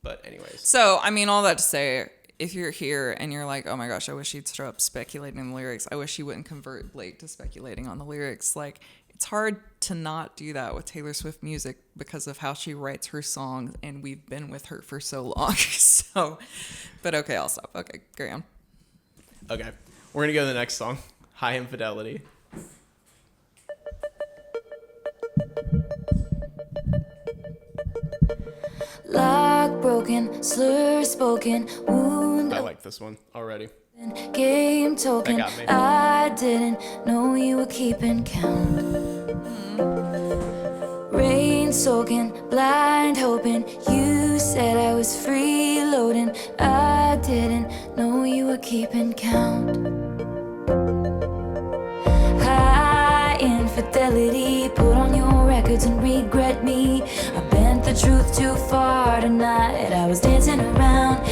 But anyways. So, I mean, all that to say, if you're here and you're like, oh my gosh, I wish she'd stop speculating on the lyrics. I wish she wouldn't convert Blake to speculating on the lyrics. Like, it's hard to not do that with Taylor Swift music because of how she writes her songs, and we've been with her for so long. So, but okay, I'll stop. Okay, carry on. Okay, we're gonna go to the next song, High Infidelity. lock broken, slur spoken, wound. I like this one already. Game token. That got me. I didn't know you were keeping count. Rain soaking, blind hoping. You said I was freeloading. I didn't know you were keeping count. High infidelity, put on your records and regret me. I bent the truth too far tonight. I was dancing around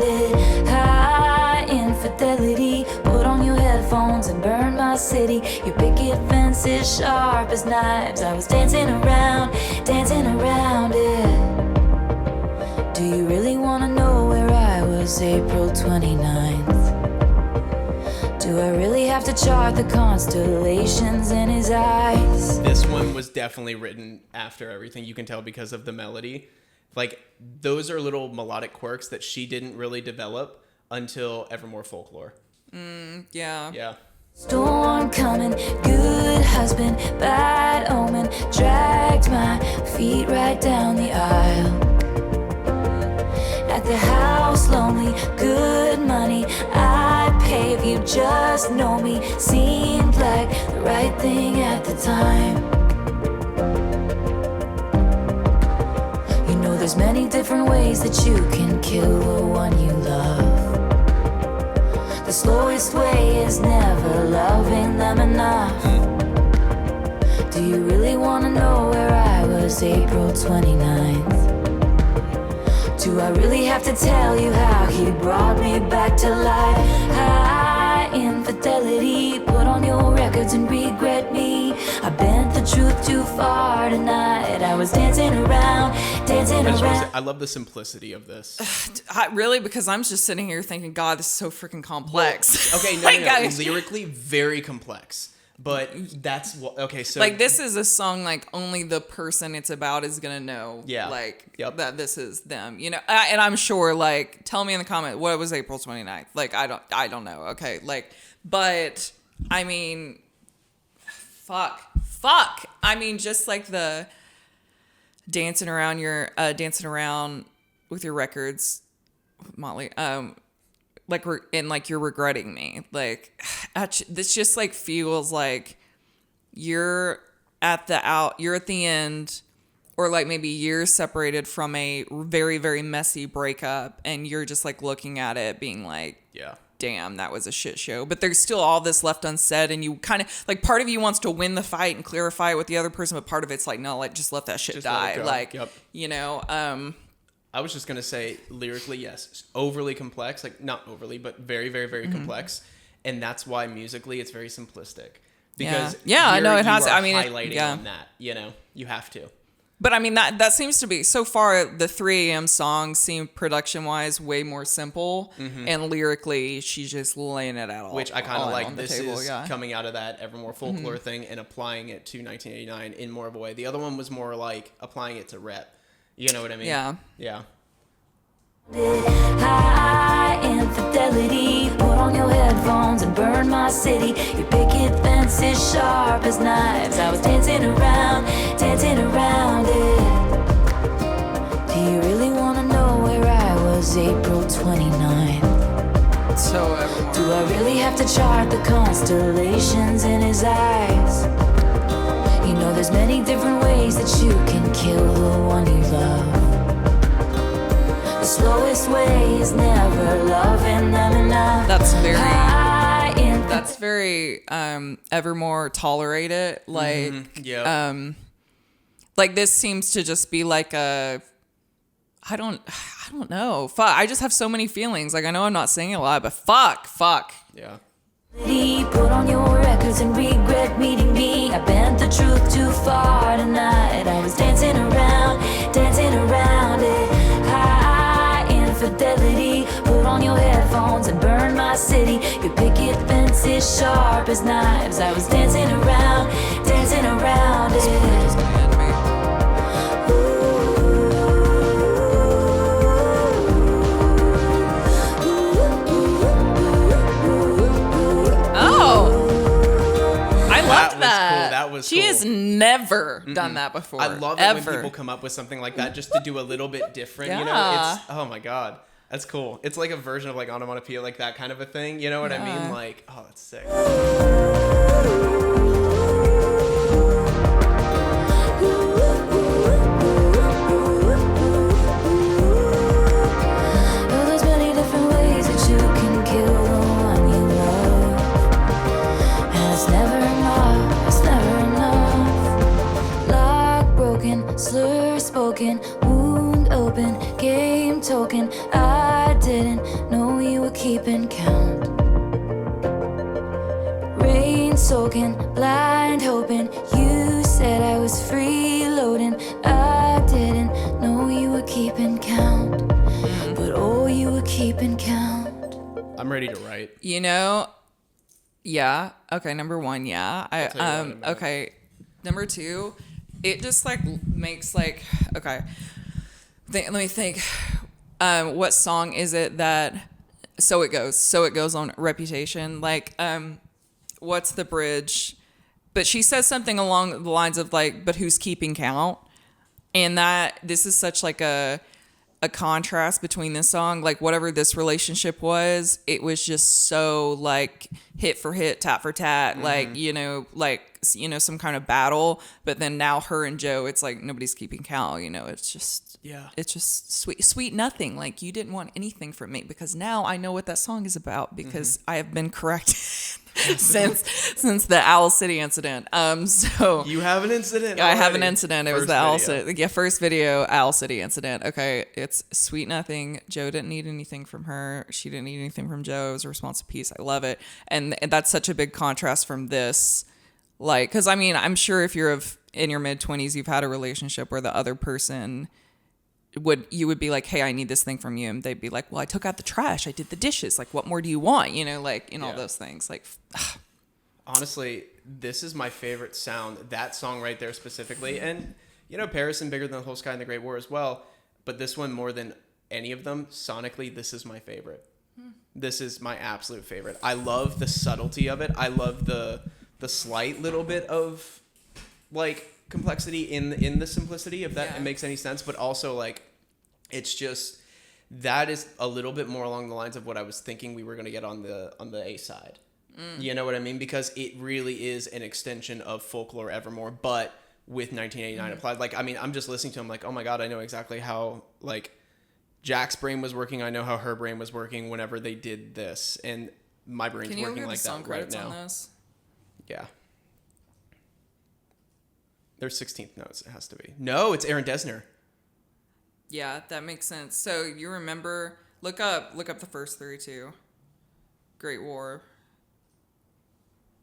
it. High infidelity, put on your headphones and burn my city. Your picket fence is sharp as knives. I was dancing around it. Do you really wanna know where I was April 29th? Do I really have to chart the constellations in his eyes? This one was definitely written after everything. You can tell because of the melody. Like, those are little melodic quirks that she didn't really develop until Evermore Folklore. Yeah. Yeah. Storm coming, good husband, bad omen. Dragged my feet right down the aisle. At the house, lonely, good money. I'd pay if you just know me. Seemed like the right thing at the time. You know there's many different ways that you can kill the one you love. The slowest way is never loving them enough. Do you really want to know where I was April 29th? Do I really have to tell you how he brought me back to life? High infidelity, put on your records and regret me. I bent the truth too far tonight. I was dancing around. I love the simplicity of this. Really? Because I'm just sitting here thinking, God, this is so freaking complex. Okay, no, Like, no. Lyrically, very complex. But that's what. Okay, so like, this is a song like only the person it's about is gonna know. Yeah. Like, Yep. that this is them. You know, and I'm sure. Like, tell me in the comment what was April 29th. Like, I don't know. Okay, like, but I mean, fuck. I mean, just like the dancing around with your records, Molly. Like you're regretting me. Like, this just like feels like you're at the end, or like maybe years separated from a very, very messy breakup, and you're just like looking at it being like, yeah. Damn, that was a shit show. But there's still all this left unsaid, and you kind of like, part of you wants to win the fight and clarify it with the other person, but part of it's like, no, like, just let that shit Just let it die. go. Like, Yep. you know, I was just gonna say lyrically, yes, overly complex, like not overly, but very, very, very complex, and that's why musically it's very simplistic. Because I know it has. You are I mean, highlighting on that. You know, you have to. But I mean, that seems to be, so far, the 3 a.m. songs seem production-wise way more simple, and lyrically, she's just laying it out all, Which I kind of like. This table, is coming out of that Evermore Folklore thing and applying it to 1989 in more of a way. The other one was more like applying it to rep. You know what I mean? Yeah. Yeah. High infidelity, put on your headphones and burn my city. Your picket fence is sharp as knives. I was dancing around it. Do you really want to know where I was April 29th? So Evermore. Do I really have to chart the constellations in his eyes? You know there's many different ways that you can kill the one you love. The slowest way is never loving them enough. That's very Evermore tolerate it. Like, like this seems to just be like a, I don't know. Fuck. I just have so many feelings. Like, I know I'm not saying it a lot, but fuck. Yeah. Put on your records and regret meeting me. I bent the truth too far tonight. I was dancing around it. High infidelity, put on your headphones and burn my city. Your picket fence is sharp as knives. I was dancing around it. Oh, I loved That was that. cool. That was she cool. is never done that before. I love it when people come up with something like that just to do a little bit different. You know, it's oh my god, that's cool. It's like a version of like onomatopoeia, like that kind of a thing. You know what I mean? Like, oh, that's sick. Slur spoken, wound open, game token. I didn't know you were keeping count. Rain soaking, blind hoping. You said I was freeloading. I didn't know you were keeping count. But oh, you were keeping count. I'm ready to write. You know, yeah. Okay, number one, yeah. Okay, number two. It just like makes like, okay, let me think. What song is it that, so it goes on Reputation. Like, what's the bridge? But she says something along the lines of like, but who's keeping count? And that this is such like a contrast between this song, like whatever this relationship was, it was just so like hit for hit, tat for tat, like, you know, some kind of battle. But then now her and Joe, it's like nobody's keeping count, you know, it's just sweet nothing. Like you didn't want anything from me because now I know what that song is about because I have been corrected since the Owl City incident. So you have an incident. I have an incident. It was the Owl video. City. Yeah, first video, Owl City incident. Okay, it's sweet nothing. Joe didn't need anything from her. She didn't need anything from Joe. It was a response to peace. I love it, and that's such a big contrast from this. Like, because I mean, I'm sure if you're in your mid-20s, you've had a relationship where the other person would be like, hey, I need this thing from you, and they'd be like, well, I took out the trash, I did the dishes, like what more do you want, you know, like all those things. Like honestly, this is my favorite sound, that song right there specifically. And you know, Paris and Bigger Than the Whole Sky and The Great War as well, but this one more than any of them sonically, this is my favorite. This is my absolute favorite. I love the subtlety of it. I love the slight little bit of like complexity in the simplicity, if that makes any sense. But also like, it's just, that is a little bit more along the lines of what I was thinking we were going to get on the A side. You know what I mean? Because it really is an extension of Folklore Evermore, but with 1989 applied. Like, I mean, I'm just listening to him like, oh my God, I know exactly how like Jack's brain was working. I know how her brain was working whenever they did this, and my brain's working like that right now. On this? Yeah. There's 16th notes. It has to be. No, it's Aaron Dessner. Yeah, that makes sense. So you remember, look up the first three too. Great War.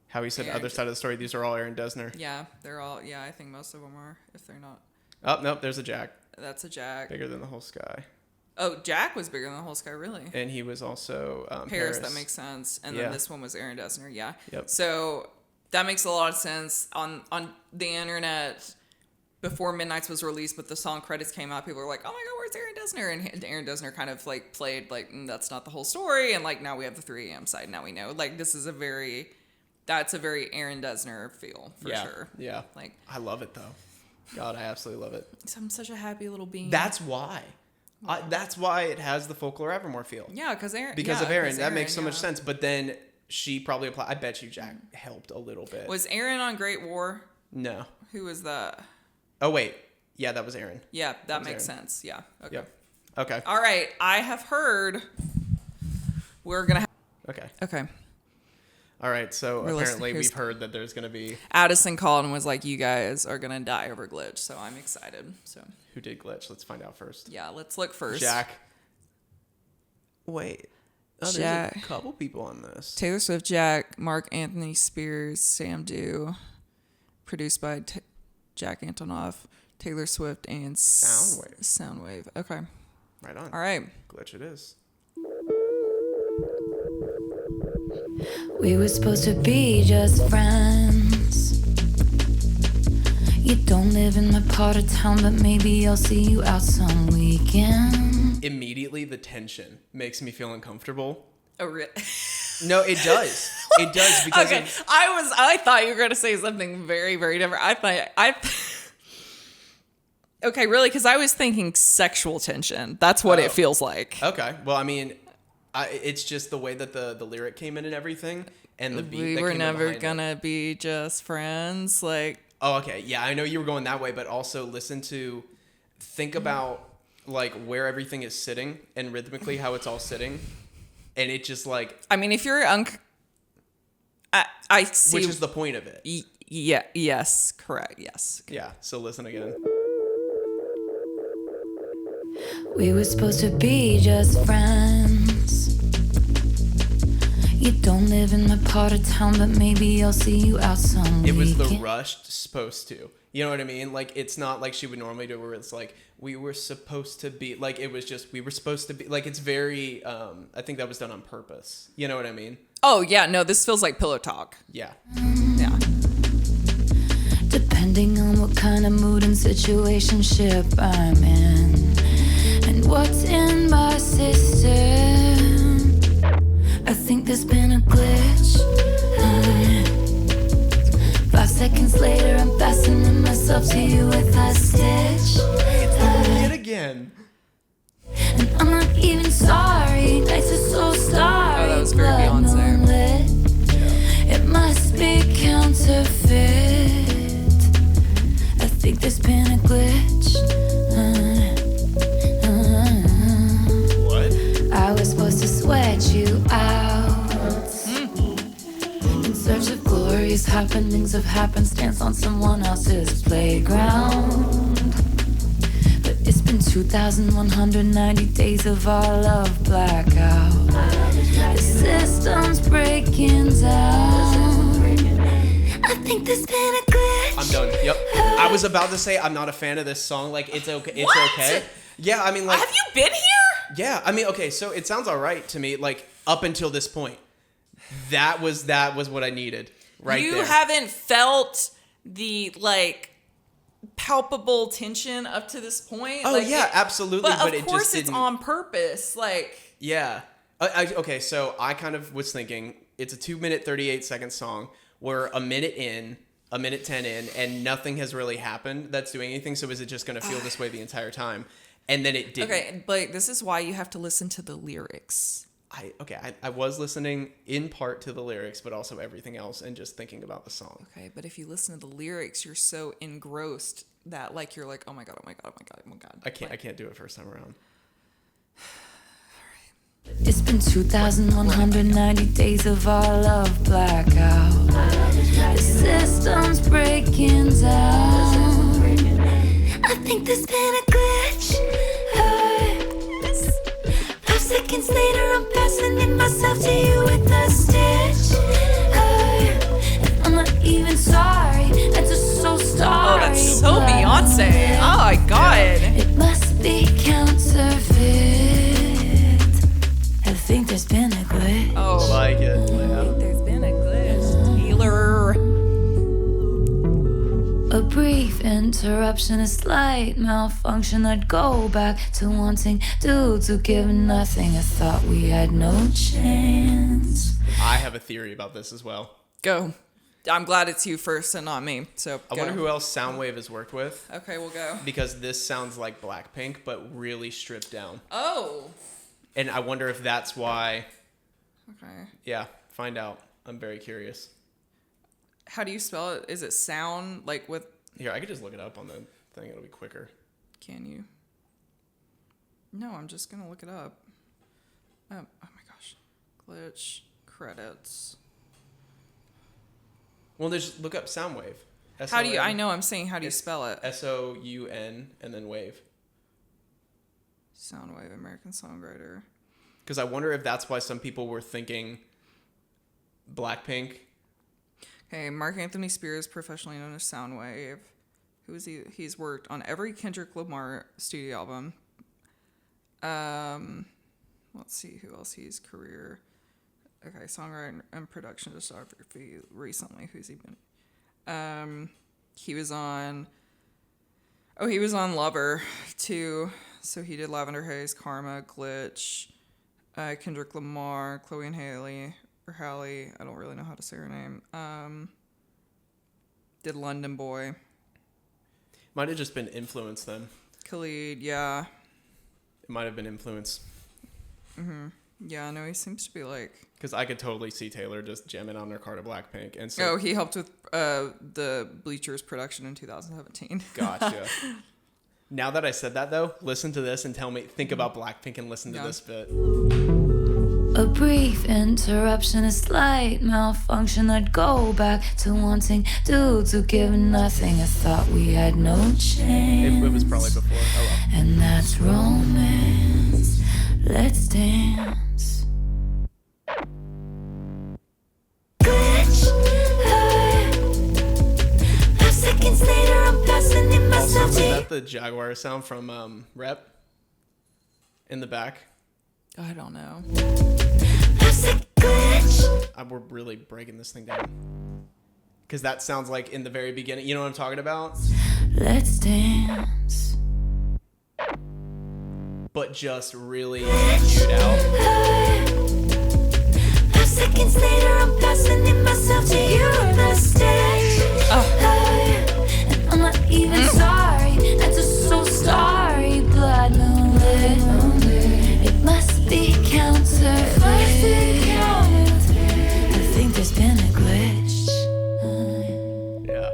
How he said the other side of the story. These are all Aaron Dessner. Yeah, they're all. Yeah, I think most of them are. If they're not. Oh nope, there's a Jack. That's a Jack. Bigger Than the Whole Sky. Oh, Jack was Bigger Than the Whole Sky, really. And he was also Paris. That makes sense. And then this one was Aaron Dessner. Yeah. Yep. So that makes a lot of sense on the internet. Before Midnights was released, but the song credits came out, people were like, oh my God, where's Aaron Dessner? And Aaron Dessner kind of like played like, that's not the whole story. And like, now we have the 3 a.m. side. Now we know. Like, that's a very Aaron Dessner feel for sure. Yeah. Like, I love it though. God, I absolutely love it. I'm such a happy little being. That's why. That's why it has the Folklore Evermore feel. Yeah, because Aaron. Because of Aaron. That makes so much sense. But then she probably applied. I bet you Jack helped a little bit. Was Aaron on Great War? No. Who was that? Oh, wait. Yeah, that was Aaron. Yeah, that makes sense. Yeah. Okay. Yep. Okay. All right. I have heard we're going to Okay. Okay. All right. So apparently we've heard that there's going to be... Addison called and was like, you guys are going to die over Glitch. So I'm excited. So who did Glitch? Let's find out first. Yeah, let's look first. Jack. Wait. Oh, Jack. There's a couple people on this. Taylor Swift, Jack, Mark Anthony Spears, Sam Dew. Produced by Jack Antonoff, Taylor Swift, and Soundwave. Soundwave. Okay. Right on. All right. Glitch it is. We were supposed to be just friends. You don't live in my part of town, but maybe I'll see you out some weekend. Immediately, the tension makes me feel uncomfortable. Oh, really? No, it does. It does because Okay, I thought you were going to say something very, very different. Okay, really? Because I was thinking sexual tension. That's what it feels like. Okay. Well, I mean, it's just the way that the lyric came in and everything, and the beat. We were never gonna be just friends. Like, oh, okay. Yeah, I know you were going that way, but also think about like where everything is sitting and rhythmically how it's all sitting, and it just like. I mean, if you're I see. Which is the point of it. Yeah. Yes. Correct. Yes. Yeah. So listen again. We were supposed to be just friends. You don't live in my part of town, but maybe I'll see you out some It was the weekend. rushed supposed to. You know what I mean? Like, it's not like she would normally do where it's like, we were supposed to be. Like, it was just, we were supposed to be. Like, it's very, I think that was done on purpose. You know what I mean? Oh, yeah. No, this feels like pillow talk. Yeah. Yeah. Depending on what kind of mood and situationship I'm in, and what's in my system, I think there's been a glitch. 5 seconds later, I'm fastening myself to you with a stitch. Yet again. And I'm not even sorry. Nights are so starry. Oh, that was very blood Beyonce. moonlit. It must be counterfeit. I think there's been a glitch. What? I was supposed to sweat you out. In search of glorious happenings of happenstance on someone else's playground. But it's been 2,190 days of our love blackout. The system's breaking down. I think there's been a glitch. I'm done. Yep. I was about to say I'm not a fan of this song. Like, it's okay. It's What? okay. Yeah, I mean, like. Have you been here? Yeah, I mean, okay, so it sounds all right to me, like, up until this point. That was what I needed right You there. haven't felt the, like, palpable tension up to this point? Oh, Like, yeah, absolutely, But but of it course just it's didn't. on purpose. Like, Yeah. Okay, so I kind of was thinking it's a 2-minute, 38-second song. We're a minute 10 in, and nothing has really happened that's doing anything, so is it just going to feel this way the entire time? And then it didn't. okay, but this is why you have to listen to the lyrics. I was listening in part to the lyrics, but also everything else, and just thinking about the song. Okay, but if you listen to the lyrics, you're so engrossed that, like, you're like, oh my god, oh my god, oh my god, oh my god. I can't do it first time around. It's been 2,190 days of our love blackout. The system's breaking down. I think there's been a glitch. 5 seconds later, I'm fastening myself to you with a stitch. And I'm not even sorry. That's just so starry. Oh, that's so Beyonce. Oh my god. It must be counterfeit. I think there's been a glitch. Oh, Like it. Yeah. there's been a glitch. Taylor. A brief interruption, a slight malfunction. I'd go back to wanting dudes who give nothing. I thought we had no chance. I have a theory about this as well. Go. I'm glad it's you first and not me. So I go. wonder who else Soundwave has worked with, Okay, we'll go. because this sounds like Blackpink, but really stripped down. Oh. And I wonder if that's why. Okay. Yeah, find out. I'm very curious. How do you spell it? Is it sound like with? Here, I could just look it up on the thing. It'll be quicker. Can you? No, I'm just gonna look it up. Oh my gosh, glitch credits. Well, just look up Soundwave. How do you? I know. I'm saying how do you spell it? SOUN and then wave. Soundwave, American songwriter. Because I wonder if that's why some people were thinking Blackpink. Okay, Mark Anthony Spears, professionally known as Soundwave. Who is he? He's worked on every Kendrick Lamar studio album. Let's see who else he's career. Okay, songwriter and production discography recently. Who's he been? He was on. Oh, he was on Lover too. So he did Lavender Haze, Karma, Glitch, Kendrick Lamar, Chloe and Haley, or Hallie. I don't really know how to say her name. Did London Boy. Might have just been Influence then. Khalid, yeah. It might have been Influence. Yeah, no, he seems to be like... Because I could totally see Taylor just jamming on their car to Blackpink. And so, Oh, he helped with the Bleachers production in 2017. Gotcha. Now that I said that, though, listen to this and tell me, think about Blackpink and listen to this bit. A brief interruption, a slight malfunction. I'd go back to wanting dudes who give nothing. I thought we had no chance. It was probably before. Oh, well. And that's romance. Let's dance. Glitch. 5 seconds later, I'm passing in Also, myself was to you. that the Jaguar sound from Rep? In the back? I don't know. We're really breaking this thing down. Because that sounds like in the very beginning. You know what I'm talking about? Let's dance. But just really queued out. 5 seconds later, I'm passing in myself to you on the stage. And I'm not even sorry. That's just so starry. Blood moonlit. It must be counterfeit. I think there's been a glitch. Yeah.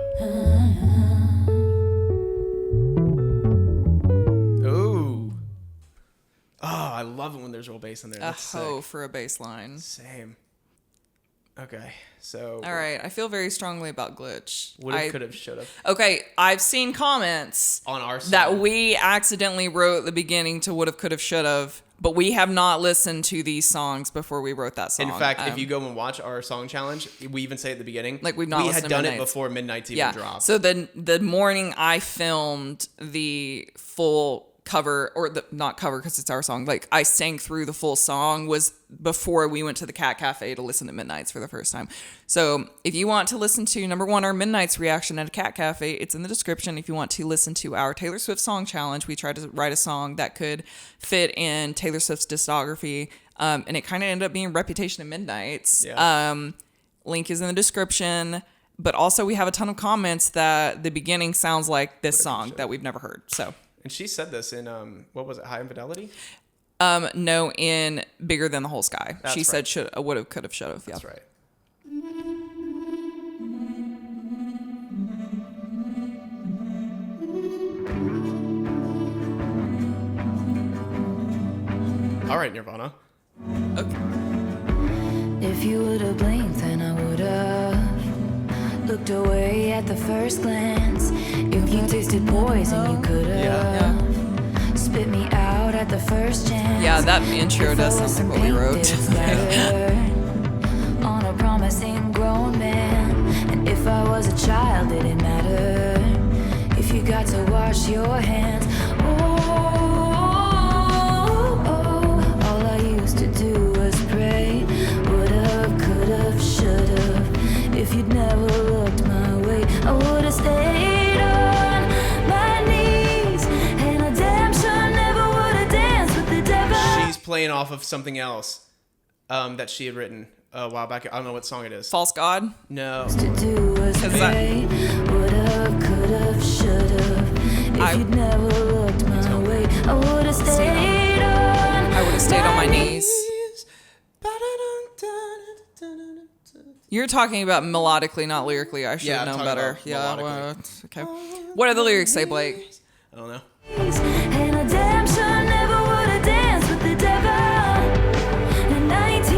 Ooh. Oh, I love it when there's real bass in there. A That's hoe sick. for a bass line. Same. Okay, so All right, I feel very strongly about Glitch. would have, could have, should have Okay, I've seen comments on our song. that we accidentally wrote the beginning to would have, could have, should have, but we have not listened to these songs before we wrote that song. In fact, if you go and watch our song challenge, we even say at the beginning, Like, we've not we listened had to done it Midnight's. before Midnight's even dropped. So the morning I filmed the full cover, or the not cover because it's our song, like I sang through the full song, was before we went to the Cat Cafe to listen to Midnight's for the first time. So if you want to listen to number one, our Midnight's reaction at a Cat Cafe, it's in the description. If you want to listen to our Taylor Swift song challenge, we tried to write a song that could fit in Taylor Swift's discography, and it kind of ended up being Reputation of Midnight's. Link is in the description. But also we have a ton of comments that the beginning sounds like this song that we've never heard. So. And she said this in, what was it, High Infidelity? No, in Bigger Than the Whole Sky. That's She right. said should, would have, could have, should have. Yeah. That's right. All right, Nirvana. Okay. If you would have blinked, then I would have looked away at the first glance. If you tasted poison, you could have spit me out at the first chance. Yeah, that intro does sound like what we wrote. On a promising grown man. And if I was a child, did it matter? If you got to wash your hands. All I used to do was pray. Would've, could've, should've. If you'd never looked my way, I would've stayed on my knees. And I damn sure never would've danced with the devil. She's playing off of something else that she had written a while back. I don't know what song it is. False God. No. To do was pray. Would've, could've, should've. If you'd never looked my way, I would've stayed on. I would have stayed on my knees. You're talking about melodically, not lyrically. I should Yeah, have I'm known talking better. about Yeah, melodically. well, okay. What do the lyrics say, Blake? I don't know. And I damn sure never would've danced with the devil. At 19,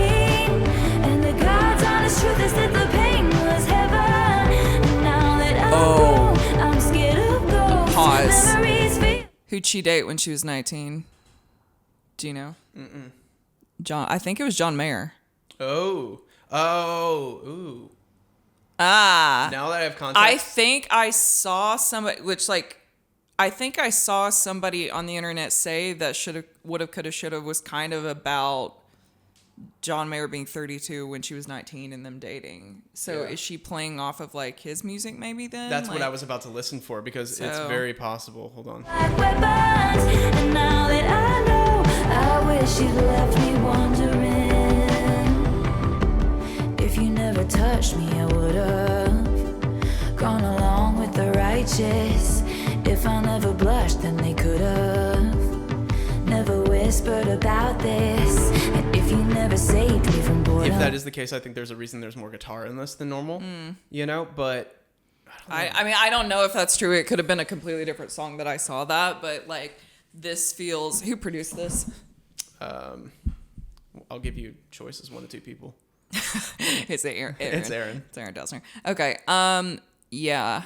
and the God's honest truth is that the pain was heaven. And now that I'm grown, I'm scared of ghosts. Pause. Memories feel. Who'd she date when she was 19? Do you know? John. I think it was John Mayer. Ooh. Ah. Now that I have context. I think I saw somebody, I think I saw somebody on the internet say that should have, would have, could have, should have was kind of about John Mayer being 32 when she was 19 and them dating. So Yeah. is she playing off of like his music maybe then? That's what I Like- was about to listen for because it's So- very possible. Hold on. Like weapons, and now that I know, I wish you'd left me wondering touched me, I would've gone along with the righteous. If I never blushed, then they could've never whispered about this. And if you never saved me from boredom. If that is the case, I think there's a reason there's more guitar in this than normal. You know, but I mean, I don't know if that's true. It could have been a completely different song that I saw that, but like this feels. Who produced this? I'll give you choices, 1 to 2 people. It's Aaron. It's Aaron. It's Aaron Dessner. Okay. Yeah.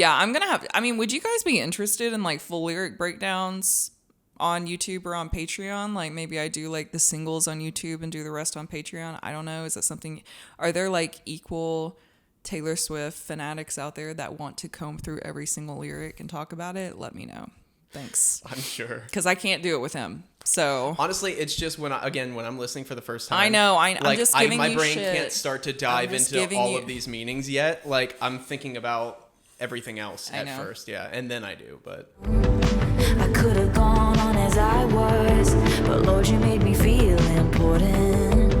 I'm gonna have. I mean, would you guys be interested in like full lyric breakdowns on YouTube or on Patreon? Like maybe I do like the singles on YouTube and do the rest on Patreon. I don't know. Is that something? Are there like equal Taylor Swift fanatics out there that want to comb through every single lyric and talk about it? Let me know. Thanks. I'm sure. Because I can't do it with him. So honestly, it's just when I'm listening for the first time. I know. I'm just giving my you brain shit. can't start to dive into all of these meanings yet. Like I'm thinking about everything else at first, yeah, and then I do. But I could have gone on as I was, but Lord, you made me feel important,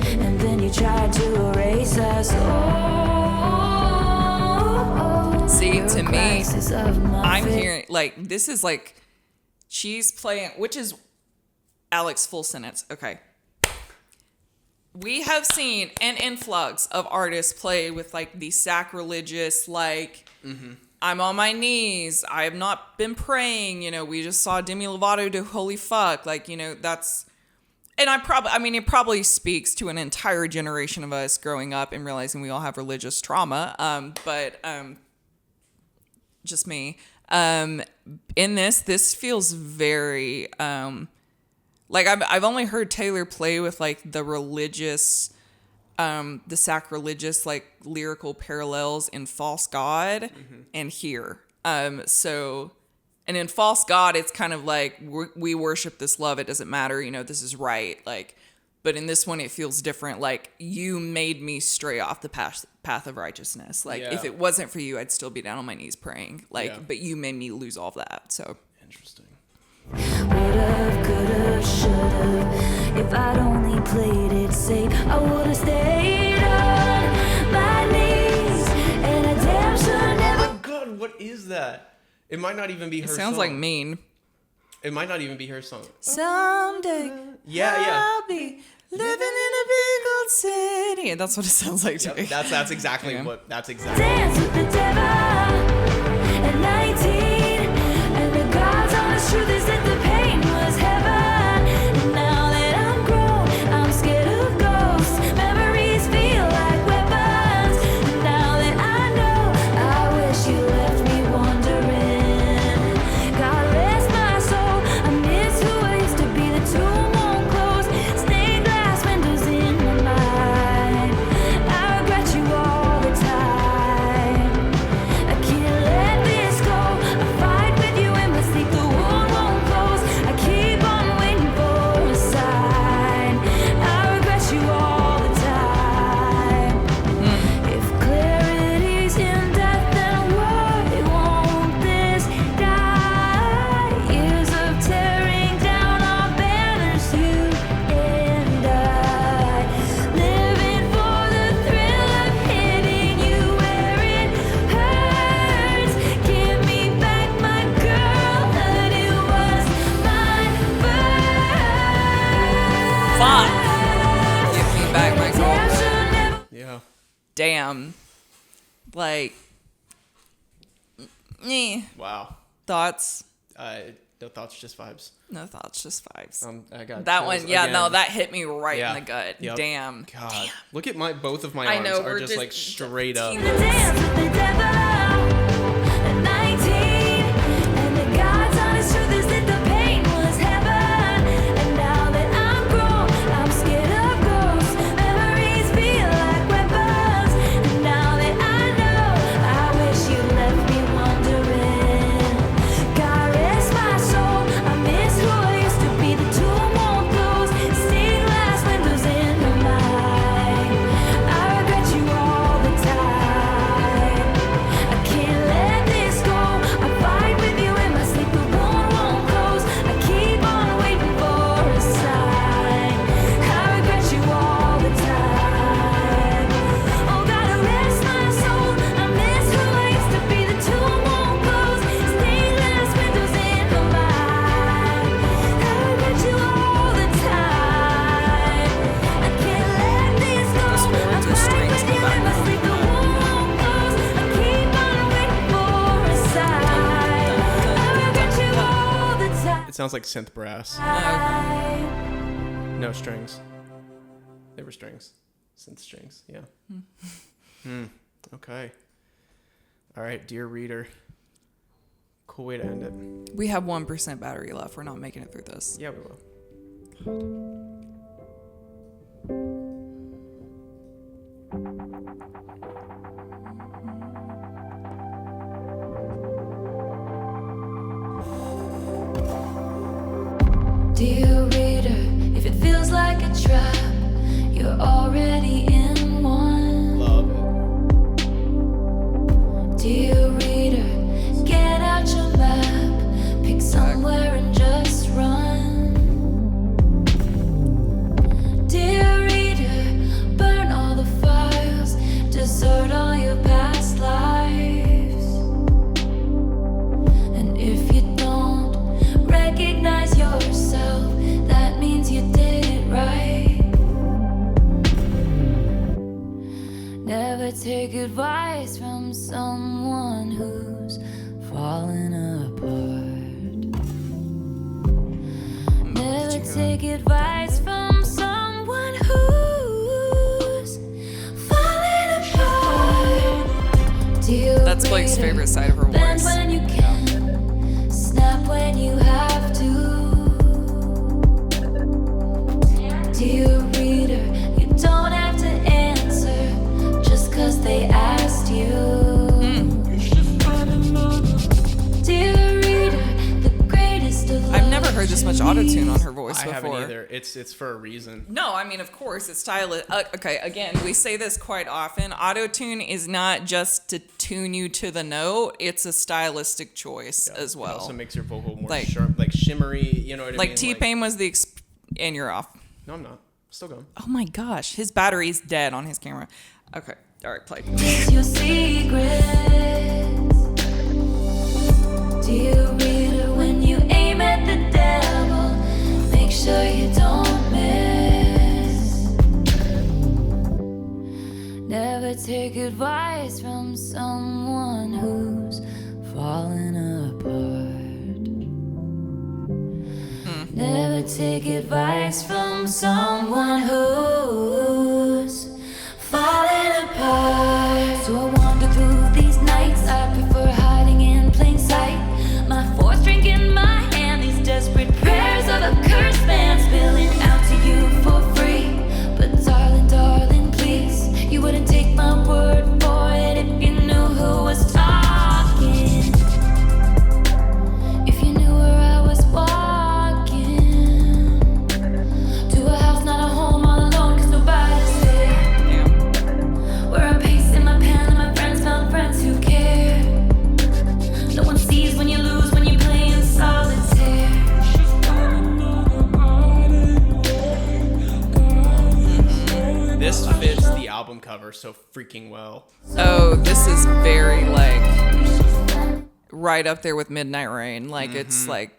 and then you tried to erase us. See, to me, I'm hearing like this is like she's playing, which is Alex, full sentence. Okay. We have seen an influx of artists play with like the sacrilegious, like, I'm on my knees. I have not been praying. You know, we just saw Demi Lovato do holy fuck. Like, you know, that's, and it probably speaks to an entire generation of us growing up and realizing we all have religious trauma. But just me. In this feels very, like I've only heard Taylor play with like the religious, the sacrilegious, like lyrical parallels in False God and here. So, and in False God, it's kind of like we worship this love. It doesn't matter. You know, this is right. Like, but in this one, it feels different. Like you made me stray off the path of righteousness. Like if it wasn't for you, I'd still be down on my knees praying. Like, but you made me lose all of that. So interesting. Would've, could've, should've. If I'd only played it safe, I would've stayed on my knees. And a damn sure never. Oh my God, what is that? It might not even be her song. It sounds like mean. It might not even be her song. Someday I'll be living in a big old city. That's what it sounds like to me. That's exactly what. That's exactly. Dance with the devil at 19, and the God's honest truth is that the pain was heaven. And now that I'm grown, I'm scared of ghosts. Memories feel like weapons. And now that I know, I wish you left me wondering. God rest my soul. I miss who I used to be. The tomb won't close. Stained glass windows in my mind. I regret you all the time. I can't let this go. I fight with you in my sleep. The wound won't close. I keep on waiting for a sign. I regret you all the time. If clarity's in death, then why won't this die? Years of tearing down our banners, you and I. Living for the thrill of hitting you where it hurts. Give me back my girlhood, it was my birth. Fuck. Give me back my girlhood. Yeah. Damn. Like, Wow. thoughts? No thoughts, just vibes. No thoughts, just vibes. I got That chills one, yeah, again. no, that hit me right Yeah. in the gut. Yep. Damn. God, look at both of my I arms know, are we're just like straight up. Dance with the devil at 19, and the God's honest truth is that the pain was heaven. And now that I'm grown, I'm scared of ghosts. Memories feel like weapons. And now that I know, I wish you left me wondering. God rest my soul. I miss who I used to be. The tomb won't close. Stained glass windows in my mind. I regret you all the time. I It sounds like synth brass. No strings. They were strings. Synth strings, yeah. Okay. All right, dear reader. Cool way to end it. We have 1% battery left. We're not making it through this. Yeah, we will. Dear reader, if it feels like a trap, you're already in one. Love it. Dear reader, get out your map, pick somewhere and just run. Dear reader, burn all the files, desert all your past lives. And if you don't recognize yourself, that means you did it right. Never take advice from someone who's falling apart. Never take advice from someone who's falling apart. Dear That's Blake's reader, favorite side of her bend voice. when you can, snap when you have to. Dear reader, you don't have to answer just 'cause they asked you. Dear reader, the greatest of I've never heard this much autotune on her voice I before. haven't either. It's for a reason. No, I mean, of course, it's stylish. Okay, again, we say this quite often. Autotune is not just to tune you to the note. It's a stylistic choice as well. It also makes your vocal more Like- sharp, like shimmery, you know what I mean? Like T-Pain was the... and you're off. No, I'm not. Still going. Oh my gosh, his battery's dead on his camera. Okay, all right, play. your secrets. Dear reader, when you aim at the devil, make sure you don't miss. Never take advice from someone who's falling apart. Never take advice from someone who's falling apart. So I wander through these nights, I prefer hiding in plain sight. My fourth drink in my hand, these desperate prayers of a cursed man spilling out to you for free. But darling, darling, please, you wouldn't take my word for it if you knew who was talking. If you knew where I was walking, to a house, not a home, all alone, 'cause nobody's there. Damn. Where I'm pacing my pen and my friends found friends who care. No one sees when you lose, when you play in solitaire. This fits the album cover so freaking well. Oh, this is very, like, right up there with Midnight Rain. Like, it's like...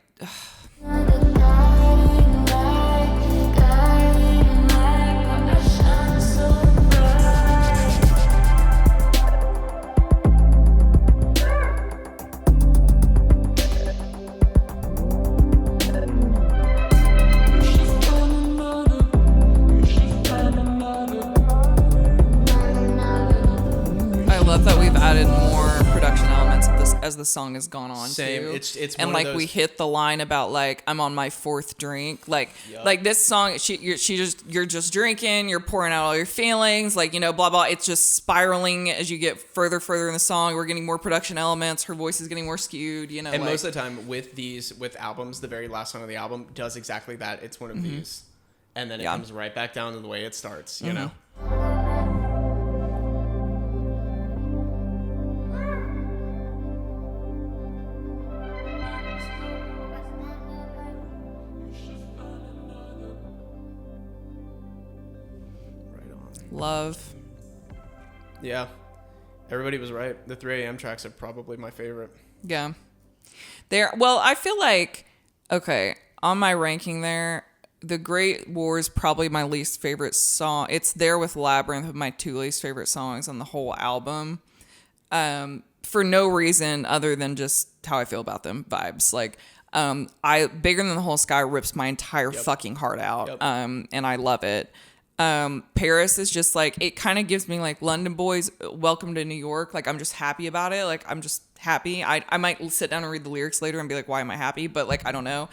I love that we've added more production elements of this as the song has gone on. Same. Too. It's and one of like we those- hit the line about like I'm on my fourth drink. Like Yup. like this song, you're just drinking, you're pouring out all your feelings, like, you know, blah blah. It's just spiraling as you get further in the song. We're getting more production elements. Her voice is getting more skewed. You know, And like, most of the time with albums, the very last song of the album does exactly that. It's one of these. And then it Yeah. comes right back down to the way it starts, you know? Right on. love. Yeah. Everybody was right. The 3 a.m. tracks are probably my favorite. Yeah. Well, I feel like, okay, on my ranking there, The Great War is probably my least favorite song. It's there with Labyrinth of my 2 least favorite songs on the whole album. For no reason other than just how I feel about them vibes. Like, I Bigger Than the Whole Sky rips my entire fucking heart out. Yep. And I love it. Paris is just like, it kind of gives me like London Boys, Welcome to New York. Like, I'm just happy about it. Like, I'm just happy. I might sit down and read the lyrics later and be like, why am I happy? But like, I don't know.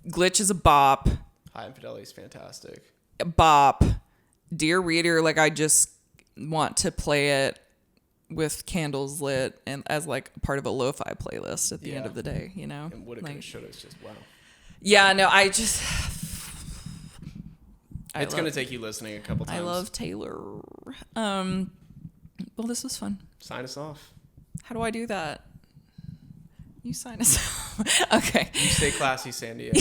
Glitch is a bop. High Infidelity is fantastic. Bop. Dear Reader, like, I just want to play it with candles lit and as like part of a lo-fi playlist at the end of the day, you know? And woulda, coulda, shoulda, it's just wow. Yeah, no, It's going to take you listening a couple times. I love Taylor. Well, this was fun. Sign us off. How do I do that? You sign us off. Okay. You stay classy, San Diego.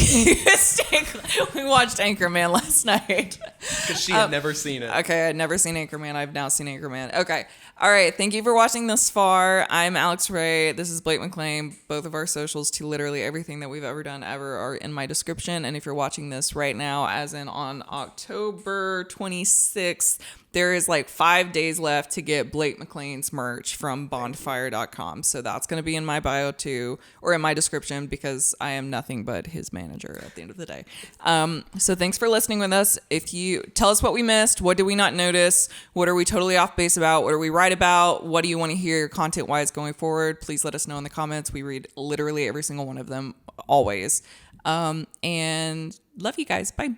We watched Anchorman last night. Because she had never seen it. Okay, I'd never seen Anchorman. I've now seen Anchorman. Okay. All right. Thank you for watching this far. I'm Alex Ray. This is Blake McClain. Both of our socials to literally everything that we've ever done ever are in my description. And if you're watching this right now, as in on October 26th, there is like 5 days left to get Blake McClain's merch from bonfire.com. So that's going to be in my bio too, or in my description, because I am nothing but his manager at the end of the day. So thanks for listening with us. If you tell us what we missed, what did we not notice? What are we totally off base about? What are we right about? What do you want to hear content wise going forward? Please let us know in the comments. We read literally every single one of them always. And love you guys. Bye.